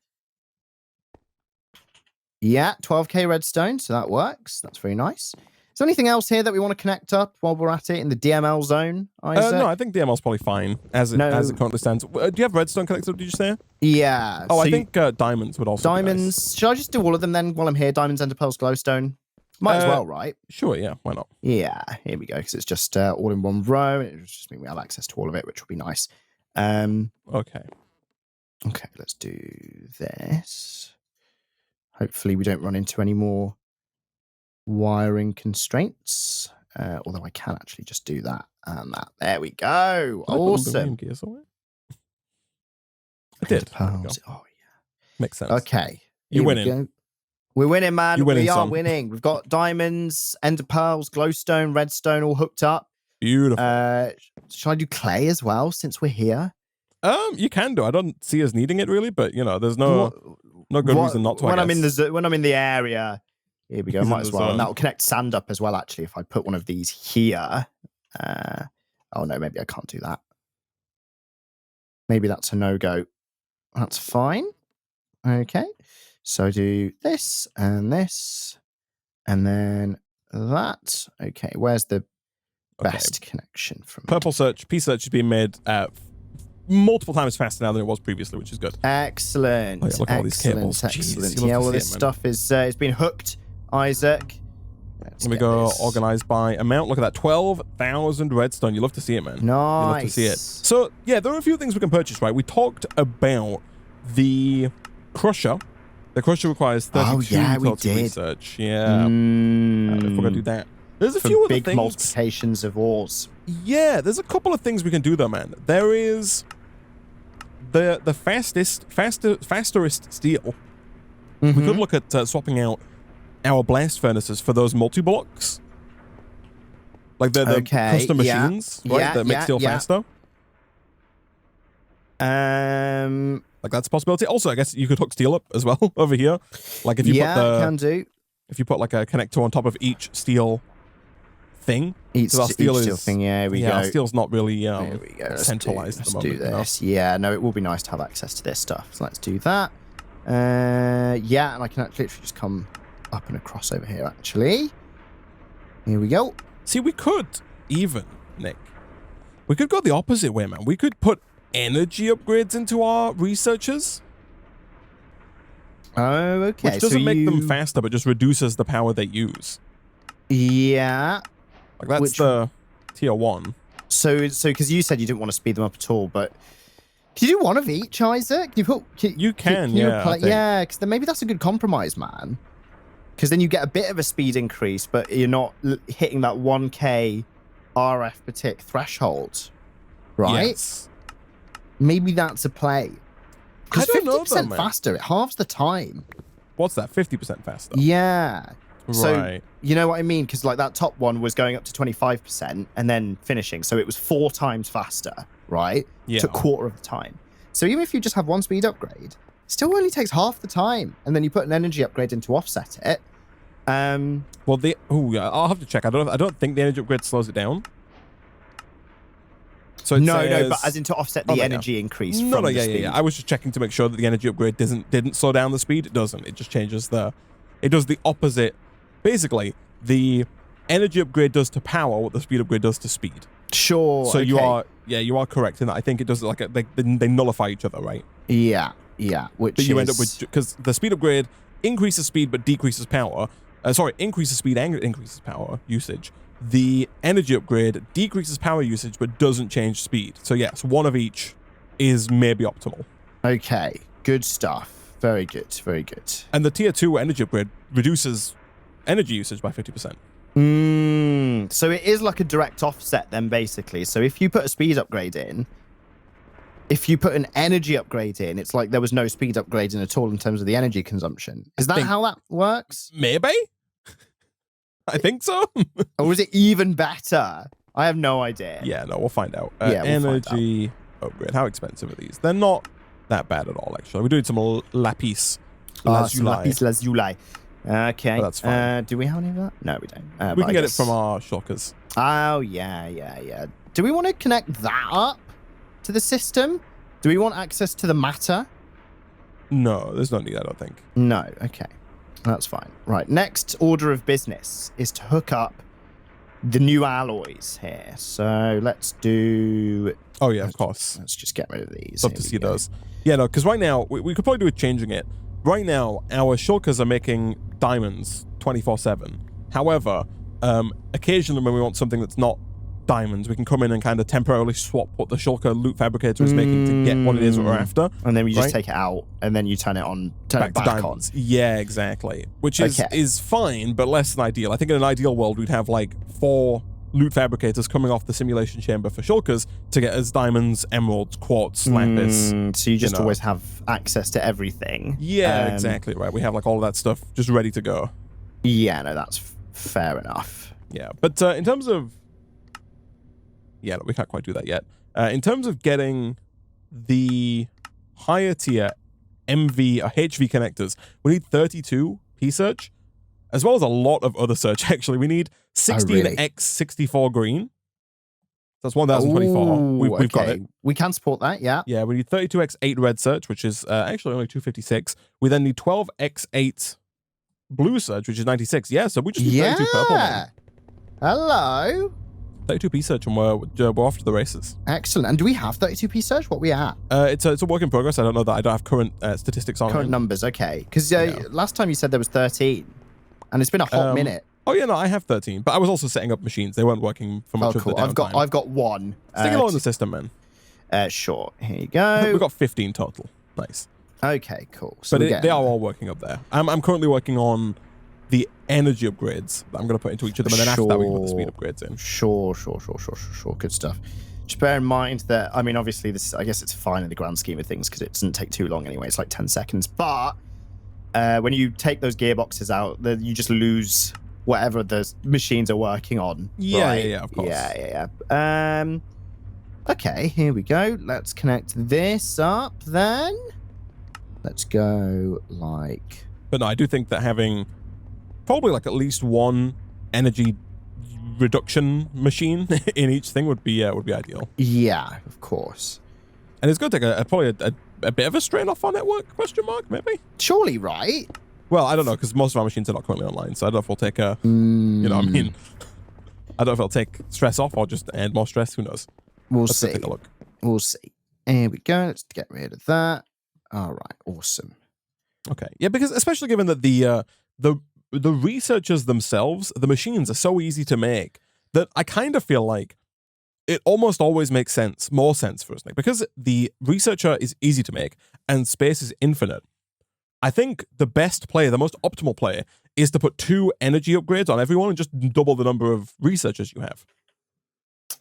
Yeah, 12K redstone. So that works. That's very nice. Is there anything else here that we want to connect up while we're at it in the DML zone, Isaac? No, I think DML's probably fine as it currently stands. Do you have redstone connected, did you say? Yeah. Oh, so I think diamonds would also be nice. Should I just do all of them then while I'm here? Diamonds, ender pearls, glowstone? Might as well, right? Sure, yeah. Why not? Yeah, here we go, because it's just all in one row. It just means we have access to all of it, which will be nice. Okay, let's do this. Hopefully we don't run into any more wiring constraints, although I can actually just do that and that. There we go. Awesome. I did. Oh yeah, makes sense. Okay, you're winning. We're winning, man. We are son. winning. We've got diamonds, ender pearls, glowstone, redstone all hooked up. Beautiful. Should I do clay as well since we're here? You can do. I don't see us needing it really, but there's no good reason not to. When I'm in the area, Here we go. He's in Might the as well. zone. And that'll connect sand up as well, actually, if I put one of these here. Oh, no, maybe I can't do that. Maybe that's a no-go. That's fine. Okay. So do this, and then that. Okay, where's the best connection from Purple search, P search is being made multiple times faster now than it was previously, which is good. Excellent. Oh, yeah, look at all these cables. Excellent. Jeez, Yeah, well, this stuff is it's been hooked, Isaac. Let me go organized by amount. Look at that, 12,000 redstone. You love to see it, man. Nice. You love to see it. So, yeah, there are a few things we can purchase, right? We talked about the crusher. The crusher requires 32 research. Yeah. We're going to do that. There's a few other big things. multiplications of ores. Yeah, there's a couple of things we can do, though, man. There is the fasterest steel. We could look at swapping out our blast furnaces for those multi-blocks. Like the custom machines, right? That make steel faster. Like that's a possibility. Also, I guess you could hook steel up as well over here. Like if you if you put like a connector on top of each steel thing. Each steel thing, yeah, we go. Steel's not really there we go. centralized at the moment. Let's do this. Yeah, no, it will be nice to have access to this stuff. So let's do that. Yeah, and I can literally just come up and across over here, actually. Here we go. See, we could even, Nick, we could go the opposite way, man. We could put energy upgrades into our researchers. Oh, okay. Which doesn't make them faster, but just reduces the power they use. Yeah. Like that's the tier 1. So because you said you didn't want to speed them up at all, but can you do one of each, Isaac? You can, yeah. Yeah, because then maybe that's a good compromise, man. Because then you get a bit of a speed increase, but you're not hitting that 1k RF per tick threshold, right? Yes. Maybe that's a play. Because 50% though, faster, it halves the time. What's that? 50% faster? Yeah. Right. So, you know what I mean? Because like that top one was going up to 25% and then finishing. So it was 4 times faster, right? Yeah. Took a quarter of the time. So even if you just have one speed upgrade, still only takes half the time. And then you put an energy upgrade in to offset it. Well, I'll have to check. I don't think the energy upgrade slows it down. So it no, but as in to offset the energy increase. No, yeah. I was just checking to make sure that the energy upgrade didn't slow down the speed. It doesn't. It just changes it does the opposite. Basically, the energy upgrade does to power what the speed upgrade does to speed. Sure. So you are correct in that. I think it does like they nullify each other, right? Yeah. But you end up with, because the speed upgrade increases speed but decreases power. Increases speed and increases power usage. The energy upgrade decreases power usage but doesn't change speed. So yes, one of each is maybe optimal. Okay, good stuff. Very good, very good. And the tier 2 energy upgrade reduces energy usage by 50%. So it is like a direct offset then, basically. So if you put a speed upgrade in, if you put an energy upgrade in, it's like there was no speed upgrade in at all in terms of the energy consumption. Is that how that works? Maybe. I think so. Or is it even better? I have no idea. Yeah, no, we'll find out. Energy upgrade. How expensive are these? They're not that bad at all, actually. We're doing some lapis lazuli. Lapis lazuli. Okay. But that's fine. Do we have any of that? No, we don't. We can get it from our shulkers. Oh, yeah. Do we want to connect that up to the system? Do we want access to the matter? No, there's no need, I don't think. No, okay. That's fine. Right, next order of business is to hook up the new alloys here. So let's do... Oh, yeah, of course. Let's just get rid of these. Love to see those. Yeah, no, because right now, we could probably do with changing it. Right now, our shulkers are making diamonds 24/7. However, occasionally when we want something that's not diamonds, we can come in and kind of temporarily swap what the shulker loot fabricator is making to get what it is that we're after. And then we just take it out, and then you turn it on, back to diamonds. Yeah, exactly. Which is fine, but less than ideal. I think in an ideal world, we'd have like 4 loot fabricators coming off the simulation chamber for shulkers to get us diamonds, emeralds, quartz, lapis. So you just always have access to everything. Yeah, exactly right. We have like all of that stuff just ready to go. Yeah, no, that's fair enough. Yeah, but in terms of... Yeah, no, we can't quite do that yet. In terms of getting the higher tier MV or HV connectors, we need 32 P-Search. as well as a lot of other search, actually. We need 16x64 green. That's 1024. We've got it. We can support that, yeah. Yeah, we need 32x8 red search, which is actually only 256. We then need 12x8 blue search, which is 96. Yeah, so we just need 32 purple. Man. Hello. 32p search, and we're off to the races. Excellent. And do we have 32p search? What are we at? It's a work in progress. I don't know that. I don't have current statistics on current numbers. Okay, because last time you said there was 13, and it's been a hot minute. Oh yeah, no, I have 13, but I was also setting up machines. They weren't working for much of the downtime. I've got one. Stick it all in the system, man. Sure. Here you go. We've got 15 total. Nice. Okay, cool. So but they are all working up there. I'm currently working on the energy upgrades that I'm going to put into each of them, and then after that we can put the speed upgrades in. Sure. Good stuff. Just bear in mind that, I mean, obviously I guess it's fine in the grand scheme of things because it doesn't take too long anyway. It's like 10 seconds. But when you take those gearboxes out, you just lose whatever the machines are working on. Yeah, right? yeah, of course. Yeah. Okay, here we go. Let's connect this up then. Let's go like... But no, I do think that having probably like at least one energy reduction machine in each thing would be ideal. Yeah, of course. And it's going to take probably a bit of a strain off our network, question mark, maybe? Surely, right? Well, I don't know, because most of our machines are not currently online, so I don't know if we'll take I don't know if it'll take stress off or just add more stress, who knows? Let's see. Take a look. We'll see. Here we go, let's get rid of that. All right, awesome. Okay, yeah, because especially given that the researchers themselves, the machines are so easy to make that I kind of feel like it almost always makes more sense for us, Nick, because the researcher is easy to make and space is infinite. I think the best play, the most optimal play, is to put 2 energy upgrades on everyone and just double the number of researchers you have.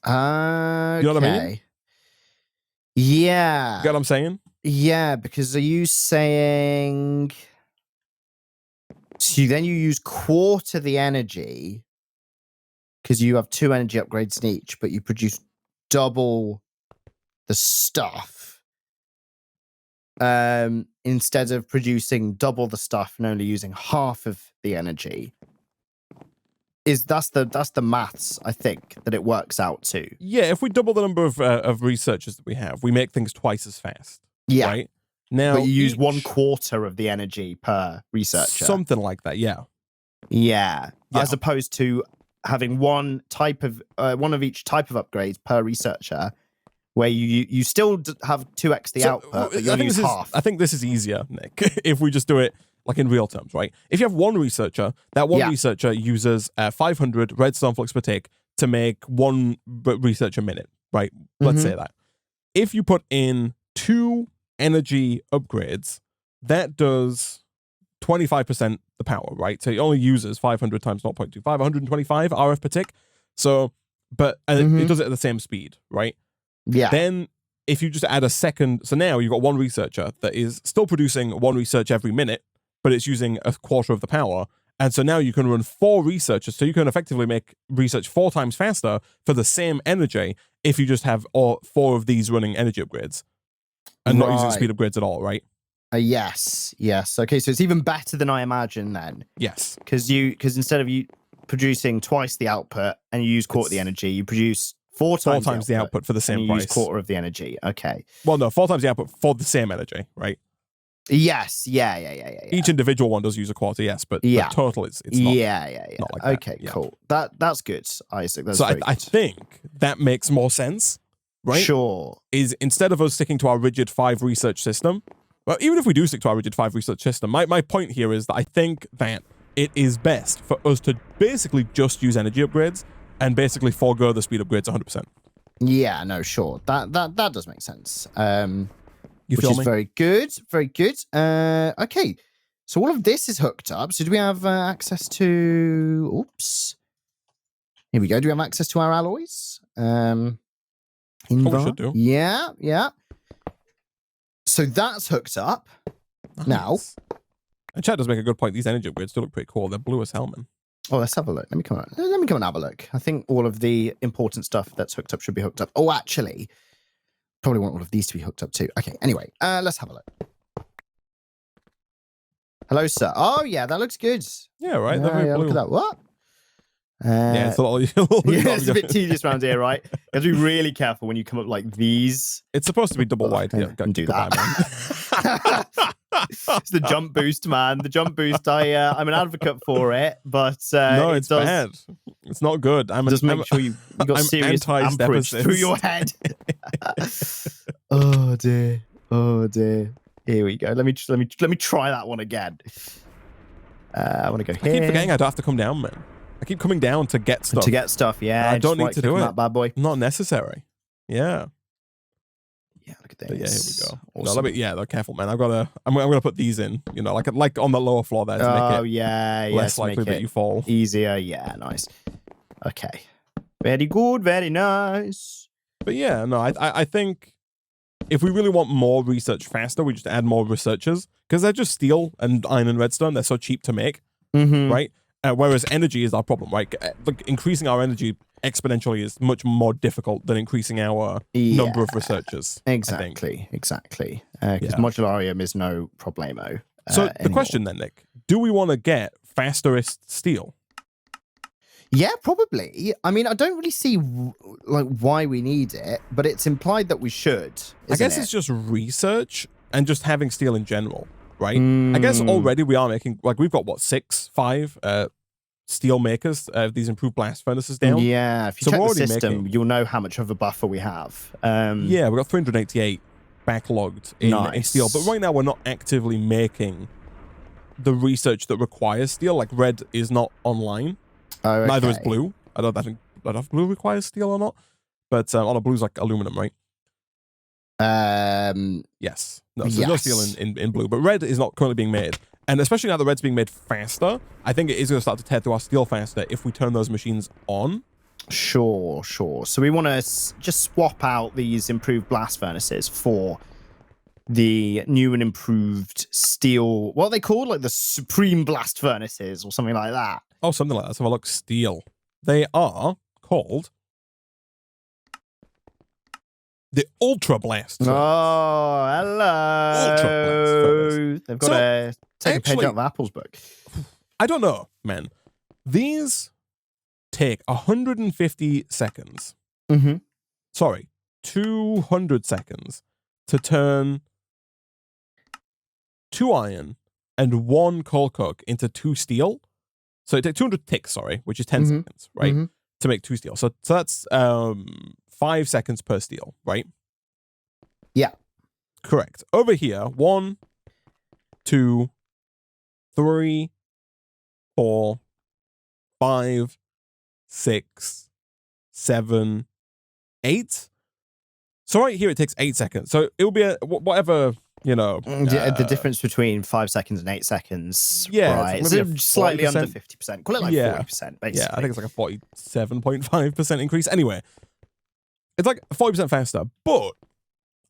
Okay. You know what I mean? Yeah. You get what I'm saying? Yeah, because are you saying... So then you use quarter the energy because you have 2 energy upgrades in each, but you produce double the stuff. Instead of producing double the stuff and only using half of the energy. That's the maths, I think, that it works out to. Yeah, if we double the number of researchers that we have, we make things twice as fast. Yeah. Right? Now, but you use 1/4 of the energy per researcher. Something like that, yeah. Yeah. As opposed to having one of each type of upgrades per researcher, where you still have 2x the output, but you only use half. I think this is easier, Nick, if we just do it like in real terms, right? If you have one researcher, that one researcher uses 500 redstone flux per tick to make 1 research a minute, right? Let's say that. If you put in 2 energy upgrades, that does 25% the power, right? So it only uses 500 times 0.25, 125 RF per tick. So, but it does it at the same speed, right? Yeah. Then if you just add a second, so now you've got one researcher that is still producing 1 research every minute, but it's using 1/4 of the power. And so now you can run 4 researchers. So you can effectively make research 4 times faster for the same energy if you just have 4 of these running energy upgrades and not using speed upgrades at all, right? Yes. Okay, so it's even better than I imagine then. Yes. Because instead of you producing twice the output and you use quarter the energy, you produce 4 times the output for the same and price. You use quarter of the energy. Okay. Well, no, 4 times the output for the same energy, right? Yes. Yeah. Each individual one does use 1/4, yes, but total it's not. Yeah. Not like that. Okay, cool. That's good, Isaac. That's so very I good. think that makes more sense, right? Sure. Is instead of us sticking to our rigid 5 research system, well, even if we do stick to our rigid 5 research system, my point here is that I think that it is best for us to basically just use energy upgrades and basically forego the speed upgrades 100%. Yeah, no, sure. That does make sense. Which is very good. Very good. Okay. So all of this is hooked up. So do we have access to... Oops. Here we go. Do we have access to our alloys? We should do. Yeah. So that's hooked up. Nice. Now. And chat does make a good point. These energy upgrades do look pretty cool. They're blue as hell, man. Oh, let's have a look. Let me come and have a look. I think all of the important stuff that's hooked up should be hooked up. Oh, actually, probably want all of these to be hooked up too. Okay, anyway, let's have a look. Hello, sir. Oh, yeah, that looks good. Yeah, right. They're very Yeah, blue. look at that. What? Yeah, it's a lot. Yeah, it's a bit tedious around here, right? You have to be really careful when you come up like these. It's supposed to be double wide. Yeah, Don't do goodbye, that. It's the jump boost, man. The jump boost. I'm an advocate for it, but no, it's bad. It's not good. Just make sure you got serious amperage through your head. Oh dear. Oh dear. Here we go. Let me try that one again. I want to go here. I keep forgetting I don't have to come down, man. I keep coming down to get stuff. To get stuff, yeah. I don't need to do it. That bad boy. Not necessary. Yeah. Yeah, look at this. But yeah, here we go. Awesome. No, yeah, careful, man. I'm gonna put these in. You know, like on the lower floor there to make it less likely that you fall. Easier. Yeah, nice. Okay. Very good. Very nice. But yeah, no, I think if we really want more research faster, we just add more researchers because they're just steel and iron and redstone. They're so cheap to make, right? Whereas energy is our problem, right? Like increasing our energy exponentially is much more difficult than increasing our number of researchers. Exactly. Because modularium is no problemo. So the question then, Nick, do we want to get fasterest steel? Yeah, probably. I mean, I don't really see why we need it, but it's implied that we should. I guess it's just research and just having steel in general, right? I guess already we are making, like, we've got what, 5 steel makers, these improved blast furnaces down. Yeah, if you check the system, you'll know how much of a buffer we have. Yeah, we've got 388 backlogged in steel, but right now we're not actively making the research that requires steel. Like red is not online. Oh, okay. Neither is blue. I don't know if blue requires steel or not, but blue's like aluminum, right? Yes. No, so no steel in blue, but red is not currently being made. And especially now that red's being made faster, I think it is going to start to tear through our steel faster if we turn those machines on. Sure. So we want to just swap out these improved blast furnaces for the new and improved steel, what are they called? Like the supreme blast furnaces or something like that. Oh, something like that. Let's have a look. Steel. They are called the Ultra Blast. Oh, hello. Ultra Blast furnace. They've got to take a page out of Apple's book. I don't know, man. These take 150 seconds. Sorry, 200 seconds to turn 2 iron and 1 coal coke into 2 steel. So it takes 200 ticks, which is 10 seconds, right? To make 2 steel. So that's 5 seconds per steel, right? Yeah. Correct. Over here, 1, 2, 3, 4, 5, 6, 7, 8. So right here, it takes 8 seconds. So it will be whatever, you know. The difference between 5 seconds and 8 seconds. Yeah. Right. It's so slightly under 50%. Call it like 40%, basically. Yeah, I think it's like a 47.5% increase. Anyway, it's like 40% faster, but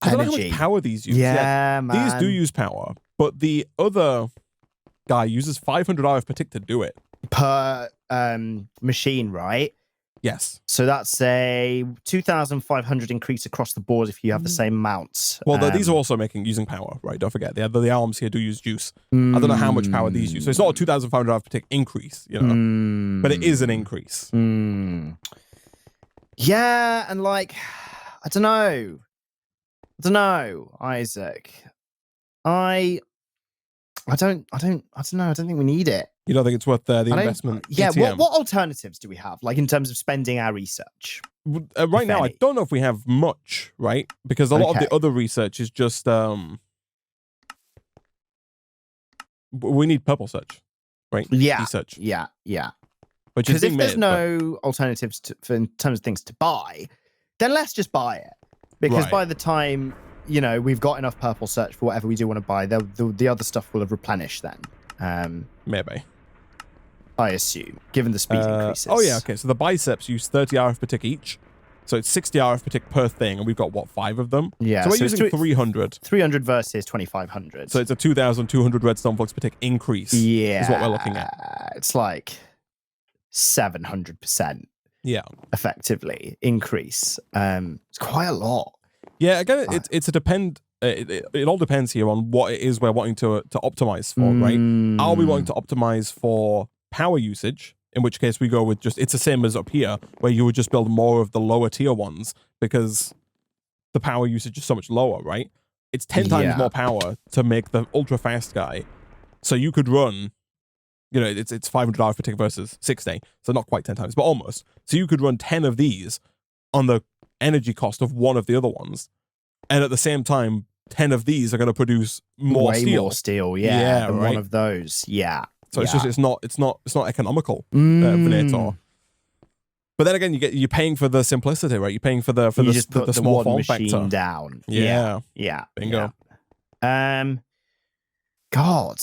I don't know how much power these use. Yeah, man. These do use power, but the other guy uses 500 RF per tick to do it. Per machine, right? Yes. So that's a 2,500 increase across the board if you have the same amount. Well, these are also using power, right? Don't forget. The arms here do use juice. I don't know how much power these use. So it's not a 2,500 RF per tick increase, you know? But it is an increase. Yeah, and like, I don't know, Isaac. I don't know. I don't think we need it. You don't think it's worth the investment? Yeah. What alternatives do we have, like in terms of spending our research? Right now, I don't know if we have much, right? Because a lot of the other research is just we need purple search, right? Yeah. Research. Yeah. Because if there's no alternatives in terms of things to buy, then let's just buy it. Because by the time, you know, we've got enough purple search for whatever we do want to buy, the other stuff will have replenished then. Maybe. I assume, given the speed increases. Oh, yeah, okay. So the biceps use 30 RF per tick each. So it's 60 RF per tick per thing, and we've got, what, 5 of them? Yeah. So we're using 300. 300 versus 2,500. So it's a 2,200 redstone flux per tick increase. Yeah. Is what we're looking at. It's like 700%. Yeah. Effectively increase. It's quite a lot. Yeah, again, it's a depend it all depends here on what it is we're wanting to optimize for, right? Are we wanting to optimize for power usage? In which case we go with it's the same as up here, where you would just build more of the lower tier ones because the power usage is so much lower, right? It's 10 times more power to make the ultra fast guy. So you could run, it's $500 per tick versus 60. So not quite 10 times, but almost. So you could run 10 of these on the energy cost of one of the other ones. And at the same time, 10 of these are going to produce more Way steel. more steel, than right? one of those. Yeah. So it's not economical, Venator. But then again, you're paying for the simplicity, right? You're paying for the small form factor down. Yeah. Yeah. Bingo. God.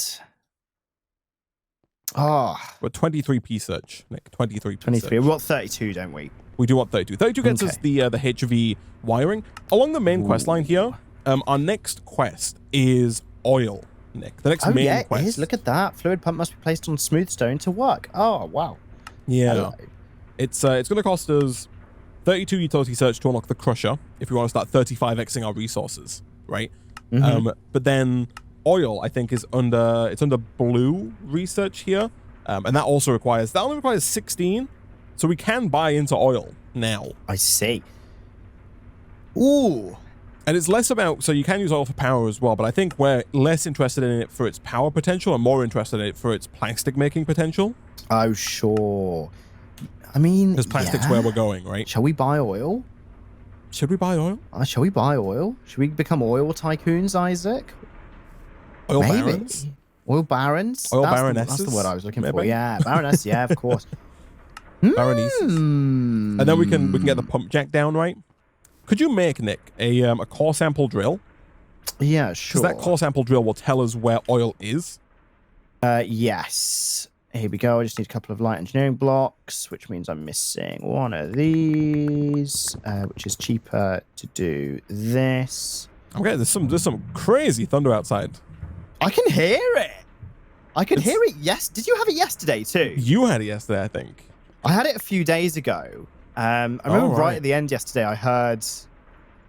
Oh. We're 23p search, Nick. 23p 23. search. We want 32, don't we? We do want 32. 32 gets us the HV wiring. Along the main quest line here, our next quest is oil, Nick. The next main quest. It is. Look at that. Fluid pump must be placed on smooth stone to work. Oh, wow. Yeah. Hello. It's going to cost us 32 utility search to unlock the crusher if we want to start 35xing our resources, right? But then oil, I think, is under blue research here, and that only requires 16, so we can buy into oil now. I see. Ooh. And it's less about, so you can use oil for power as well, but I think we're less interested in it for its power potential and more interested in it for its plastic making potential. Oh, sure. I mean, because plastic's where we're going, right? Shall we buy oil? Should we buy oil? Shall we buy oil? Should we become oil tycoons, Isaac? Oil barons? Oil barons? Oil baronesses? That's the word I was looking for. Maybe? Yeah, baroness. Yeah, of course. Baronesses. And then we can get the pump jack down, right? Could you make, Nick, a core sample drill? Yeah, sure. Because that core sample drill will tell us where oil is. Yes. Here we go. I just need a couple of light engineering blocks, which means I'm missing one of these, which is cheaper to do this. Okay, there's some crazy thunder outside. I can hear it. I could hear it. Yes. Did you have it yesterday too? You had it yesterday, I think. I had it a few days ago. I remember right at the end yesterday, I heard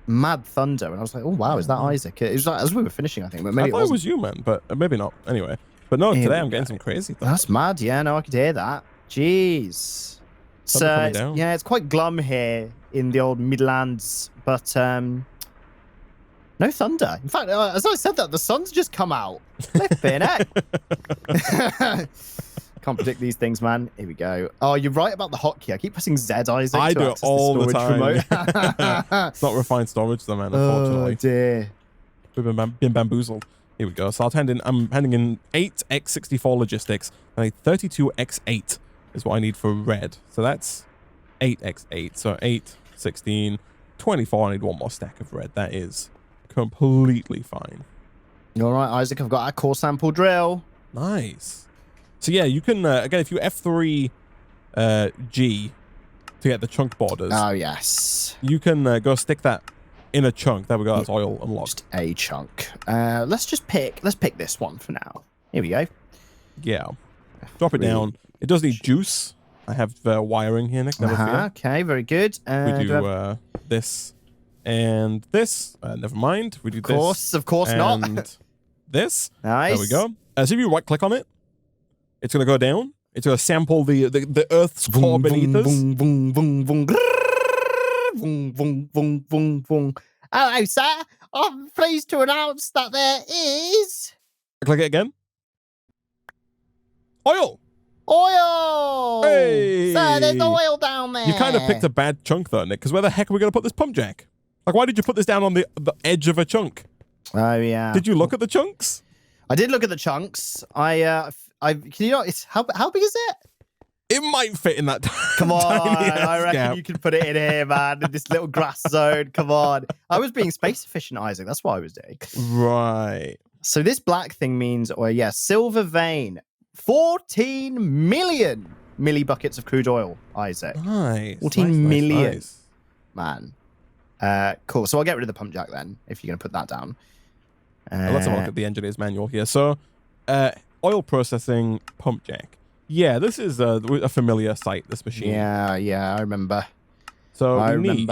mad thunder, and I was like, "Oh wow, is that Isaac?" It was like, as we were finishing, I think, but maybe I thought it was you, man, but maybe not. Anyway, but no, today I'm getting some crazy thunder. That's mad. Yeah, no, I could hear that. Jeez. So yeah, it's quite glum here in the old Midlands, but no thunder. In fact, as I said that, the sun's just come out. Flipping heck. Can't predict these things, man. Here we go. Oh, you're right about the hotkey. I keep pressing Z, Isaac. I do it all the time. Remote. It's not refined storage, though, man. Unfortunately. Oh dear. We've been bamboozled. Here we go. So I'm handing in 8x64 logistics, and a 32x8 is what I need for red. So that's 8x8. So 8, 16, 24. I need one more stack of red. That is completely fine. All right, Isaac. I've got a core sample drill. Nice. So yeah, you can, again, if you F3 G to get the chunk borders. Oh, yes. You can go stick that in a chunk. There we go. That's oil unlocked. Just a chunk. Let's pick this one for now. Here we go. Yeah. Drop it down. It does need juice. I have wiring here, Nick. Never fear. Okay, very good. We do this and this. Never mind. We do this. Of course not. And this. Nice. There we go. So if you right click on it, it's going to go down. It's going to sample the Earth's core beneath us. Hello, sir. I'm pleased to announce that there is... Click it again. Oil! Oil! Hey! Sir, there's oil down there. You kind of picked a bad chunk, though, Nick, because where the heck are we going to put this pump jack? Like, why did you put this down on the edge of a chunk? Oh, yeah. Did you look at the chunks? I did look at the chunks. It's how big is it? It might fit in that. Come on, I reckon you can put it in here, man. In this little grass zone. Come on. I was being space efficient, Isaac. That's what I was doing. Right. So this black thing means, silver vein. 14 million millibuckets of crude oil, Isaac. Nice. 14 million. Nice. Man. Cool. So I'll get rid of the pump jack then, if you're going to put that down. Let's have a look at the engineer's manual here. So, oil processing pump jack. Yeah, this is a familiar sight, this machine. Yeah, I remember. So we need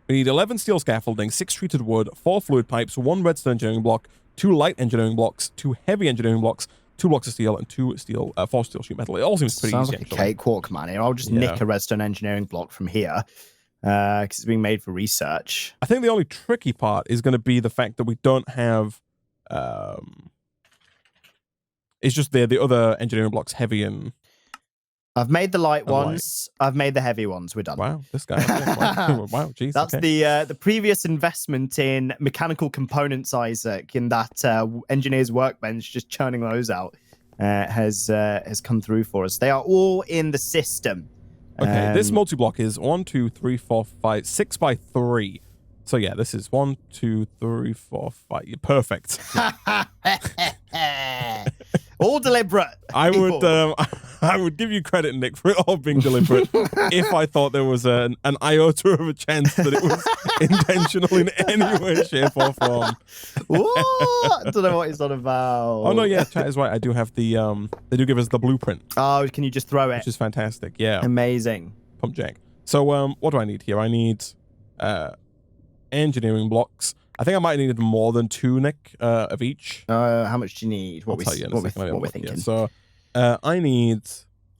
We need 11 steel scaffolding, 6 treated wood, 4 fluid pipes, 1 redstone engineering block, 2 light engineering blocks, 2 heavy engineering blocks, 2 blocks of steel, and 4 steel sheet metal. It all seems pretty Sounds easy. like a cakewalk, man. I'll just nick a redstone engineering block from here because it's being made for research. I think the only tricky part is going to be the fact that we don't have... it's just the other engineering blocks heavy and... I've made the light ones. I've made the heavy ones. We're done. Wow, this guy. Okay. Wow, geez. That's the previous investment in mechanical components, Isaac, in that engineer's workbench, just churning those out, has come through for us. They are all in the system. Okay, this multi-block is 1, 2, 3, 4, 5, 6 by 3. So yeah, this is 1, 2, 3, 4, 5. You're perfect. All deliberate. I would give you credit, Nick, for it all being deliberate if I thought there was an iota of a chance that it was intentional in any way, shape, or form. What? I don't know what it's on about. Oh no, yeah, chat is right. I do have the they do give us the blueprint. Oh, can you just throw it? Which is fantastic. Yeah. Amazing. PUMPJACK. So what do I need here? I need engineering blocks. I think I might need more than 2, Nick, of each. How much do you need? What we're thinking. So I need...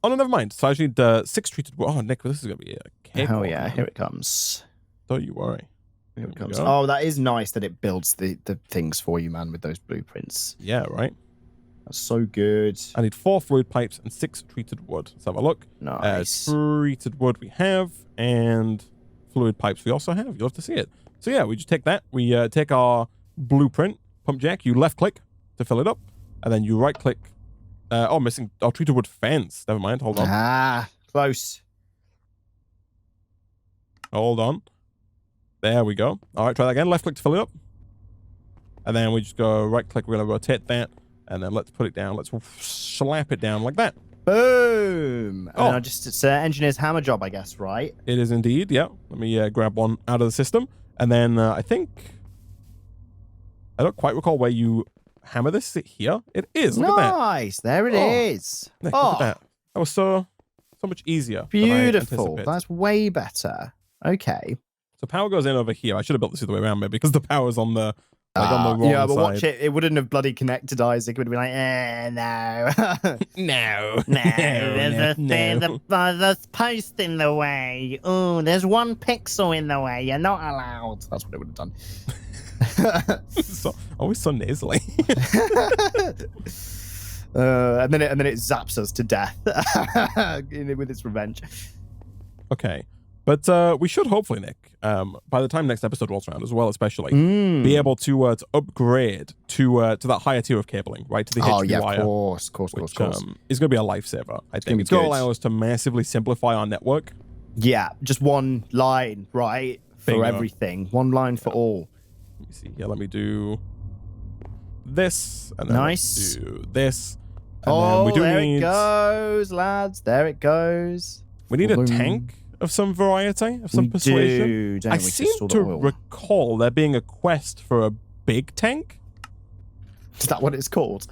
Oh, no, never mind. So I just need 6 treated... Oh, Nick, this is going to be a cake. Oh, yeah. Here it comes. Don't you worry. Here it comes. Oh, that is nice that it builds the things for you, man, with those blueprints. Yeah, right? That's so good. I need 4 fluid pipes and 6 treated wood. Let's have a look. Nice. Treated wood we have, and fluid pipes we also have. You'll have to see it. So yeah, we just take that. We take our blueprint, PUMPJACK. You left-click to fill it up, and then you right-click. Missing our treated wood fence. Never mind. Hold on. Ah, close. Hold on. There we go. All right, try that again. Left-click to fill it up, and then we just go right-click. We're gonna rotate that, and then let's put it down. Let's slap it down like that. Boom. Oh, it's an engineer's hammer job, I guess, right? It is indeed. Yeah. Let me grab one out of the system. And then I think, I don't quite recall where you hammer this. Is it here? It is. Look at that. Nice. There it is. Nick, look at that. That was so much easier. Beautiful. That's way better. Okay. So power goes in over here. I should have built this the other way around, maybe, because the power's on the wrong yeah, but side. Watch it. It wouldn't have bloody connected, Isaac. It would have been like, no. No. There's a post in the way. Oh, there's 1 pixel in the way. You're not allowed. That's what it would have done. Always so nasally. And then it zaps us to death with its revenge. Okay. But we should hopefully, Nick, by the time next episode rolls around as well, especially, be able to upgrade to that higher tier of cabling, right? To the HV wire. Of course. Is going to be a lifesaver, I think. It's going to allow us to massively simplify our network. Yeah, just 1 line, right? For everything. 1 line for all. Let me see here. Let me do this. And then let's do this. And then there it goes, lads. There it goes. We need a tank of some variety, of some persuasion. I seem to recall there being a quest for a big tank. Is that what it's called?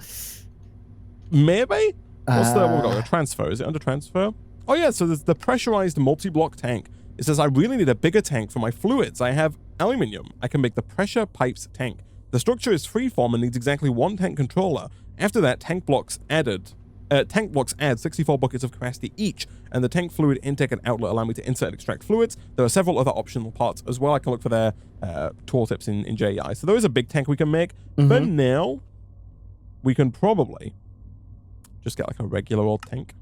Maybe? What's what we got? The transfer. Is it under transfer? Oh yeah, so there's the pressurized multi-block tank. It says I really need a bigger tank for my fluids. I have aluminium. I can make the pressure pipes tank. The structure is freeform and needs exactly 1 tank controller. After that, tank blocks add 64 buckets of capacity each, and the tank fluid intake and outlet allow me to insert and extract fluids. There are several other optional parts as well. I can look for their tooltips in JEI. So there is a big tank we can make. But now, we can probably just get like a regular old tank.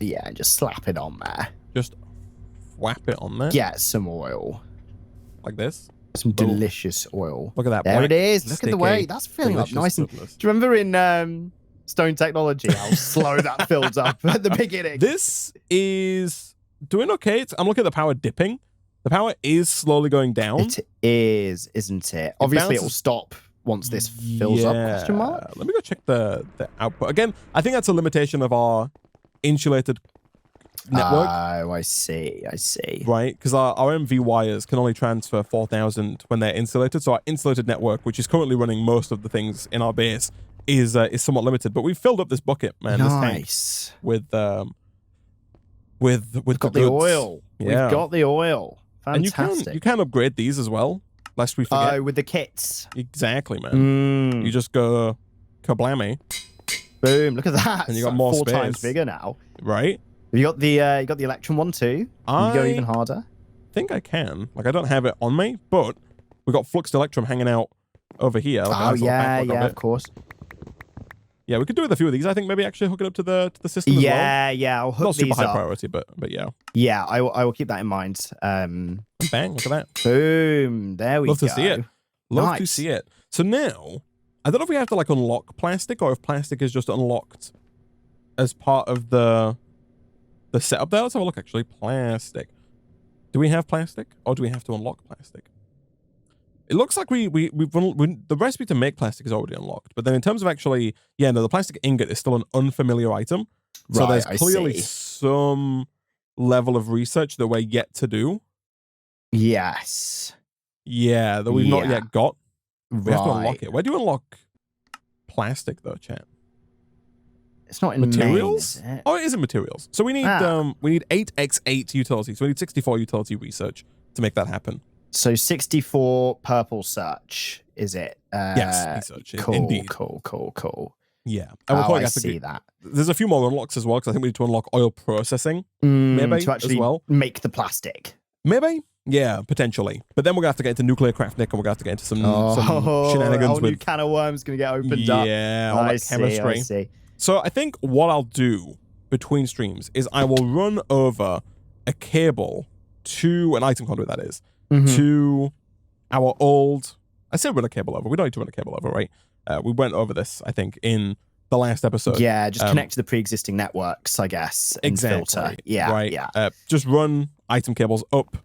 Yeah, just slap it on there. Just whap it on there. Get some oil. Like this. Some delicious oil. Look at that. There it is. Look at the way. That's filling up nice. And, do you remember in Stone Technology how slow that fills up at the beginning? This is doing okay. I'm looking at the power dipping. The power is slowly going down. It is, isn't it? Obviously, it will stop once this fills up. Question mark? Let me go check the output. Again, I think that's a limitation of our insulated network. Oh, I see. Right, because our MV wires can only transfer 4,000 when they're insulated. So our insulated network, which is currently running most of the things in our base, is somewhat limited. But we've filled up this bucket, man. Nice. This tank with We've got the oil. Yeah. We've got the oil. Fantastic. And you can upgrade these as well, lest we forget. Oh, with the kits. Exactly, man. You just go kablammy. Boom! Look at that. And you got more 4 space. times bigger now. Right? You got the Electrum one too. You go even harder. I think I can. Like, I don't have it on me, but we got Fluxed Electrum hanging out over here. Like Oh yeah, of course. Yeah, we could do with a few of these. I think maybe actually hook it up to the system as well. Yeah. I'll hook Not super these high up. priority, but yeah. Yeah, I will keep that in mind. Bang! Look at that. Boom! There we go. Love to see it. Love to Nice. see it. So now, I don't know if we have to like unlock plastic or if plastic is just unlocked as part of the setup there. Let's have a look. Actually, plastic. Do we have plastic or do we have to unlock plastic? It looks like the recipe to make plastic is already unlocked, but then in terms of actually, yeah, no, the plastic ingot is still an unfamiliar item. So Right, there's I clearly see. some level of research that we're yet to do. Yes. Yeah, that we've not Yeah. yet got. We have to unlock Right. it. Where do you unlock plastic though, chat? It's not in Materials? main, is it? Oh, it is in materials. So we need 8x8 utilities. We need 64 utility research to make that happen. So 64 purple search, is it? Yes, research. Cool, Indeed. cool. Yeah. And we'll probably I have to see do, that. there's a few more unlocks as well, because I think we need to unlock oil processing. Maybe to actually as well. make the plastic. Maybe? Yeah, potentially. But then we're going to have to get into nuclear craft, Nick, and we're going to have to get into some a shenanigans whole new with... can of worms going to get opened up. Yeah, all I that see, chemistry. I see. So I think what I'll do between streams is I will run over a cable to an item conduit, that is, to our old... I said run a cable over. We don't need to run a cable over, right? We went over this, I think, in the last episode. Yeah, just connect to the pre-existing networks, I guess, and filter. Yeah, right. yeah. Just run item cables up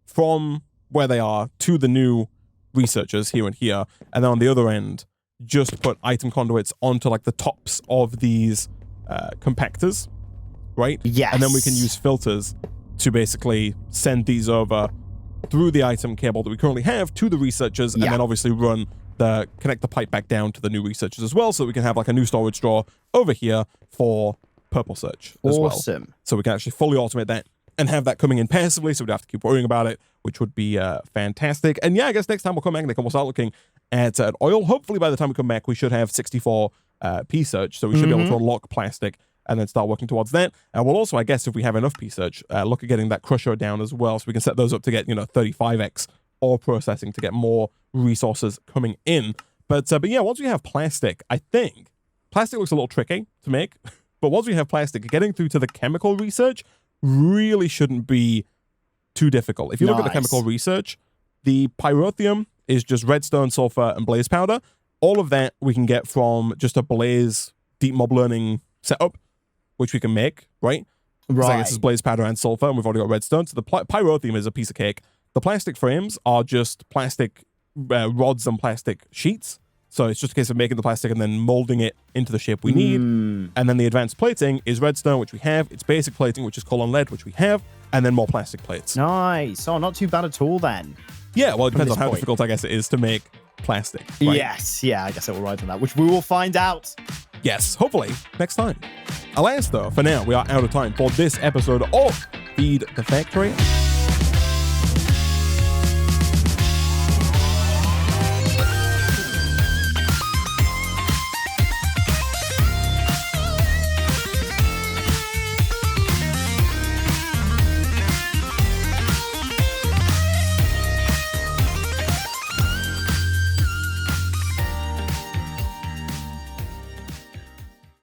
from where they are to the new researchers here and here, and then on the other end, just put item conduits onto like the tops of these compactors, right? Yes. And then we can use filters to basically send these over through the item cable that we currently have to the researchers, and then obviously connect the pipe back down to the new researchers as well, so we can have like a new storage drawer over here for purple search as well. Awesome. So we can actually fully automate that and have that coming in passively, so we don't have to keep worrying about it, which would be fantastic. And yeah, I guess next time we'll come back, Nick, and we'll start looking at oil. Hopefully by the time we come back, we should have 64 P search, so we should be able to unlock plastic and then start working towards that. And we'll also, I guess, if we have enough P search, look at getting that crusher down as well, so we can set those up to get 35x or processing to get more resources coming in. But yeah, once we have plastic, I think plastic looks a little tricky to make, but once we have plastic, getting through to the chemical research really shouldn't be too difficult. If you look at the chemical research, the pyrotheum is just redstone, sulfur, and blaze powder. All of that we can get from just a blaze deep mob learning setup, which we can make, right? Right. So I guess it's blaze powder and sulfur, and we've already got redstone. So the pyrotheum is a piece of cake. The plastic frames are just plastic rods and plastic sheets. So it's just a case of making the plastic and then molding it into the shape we need. And then the advanced plating is redstone, which we have. It's basic plating, which is coal and lead, which we have. And then more plastic plates. Nice. Oh, not too bad at all then. Yeah, well, it depends this on how point. difficult, I guess, it is to make plastic. Right? Yes. Yeah, I guess it will ride on that, which we will find out. Yes, hopefully next time. Alas, though, for now, we are out of time for this episode of Feed the Factory.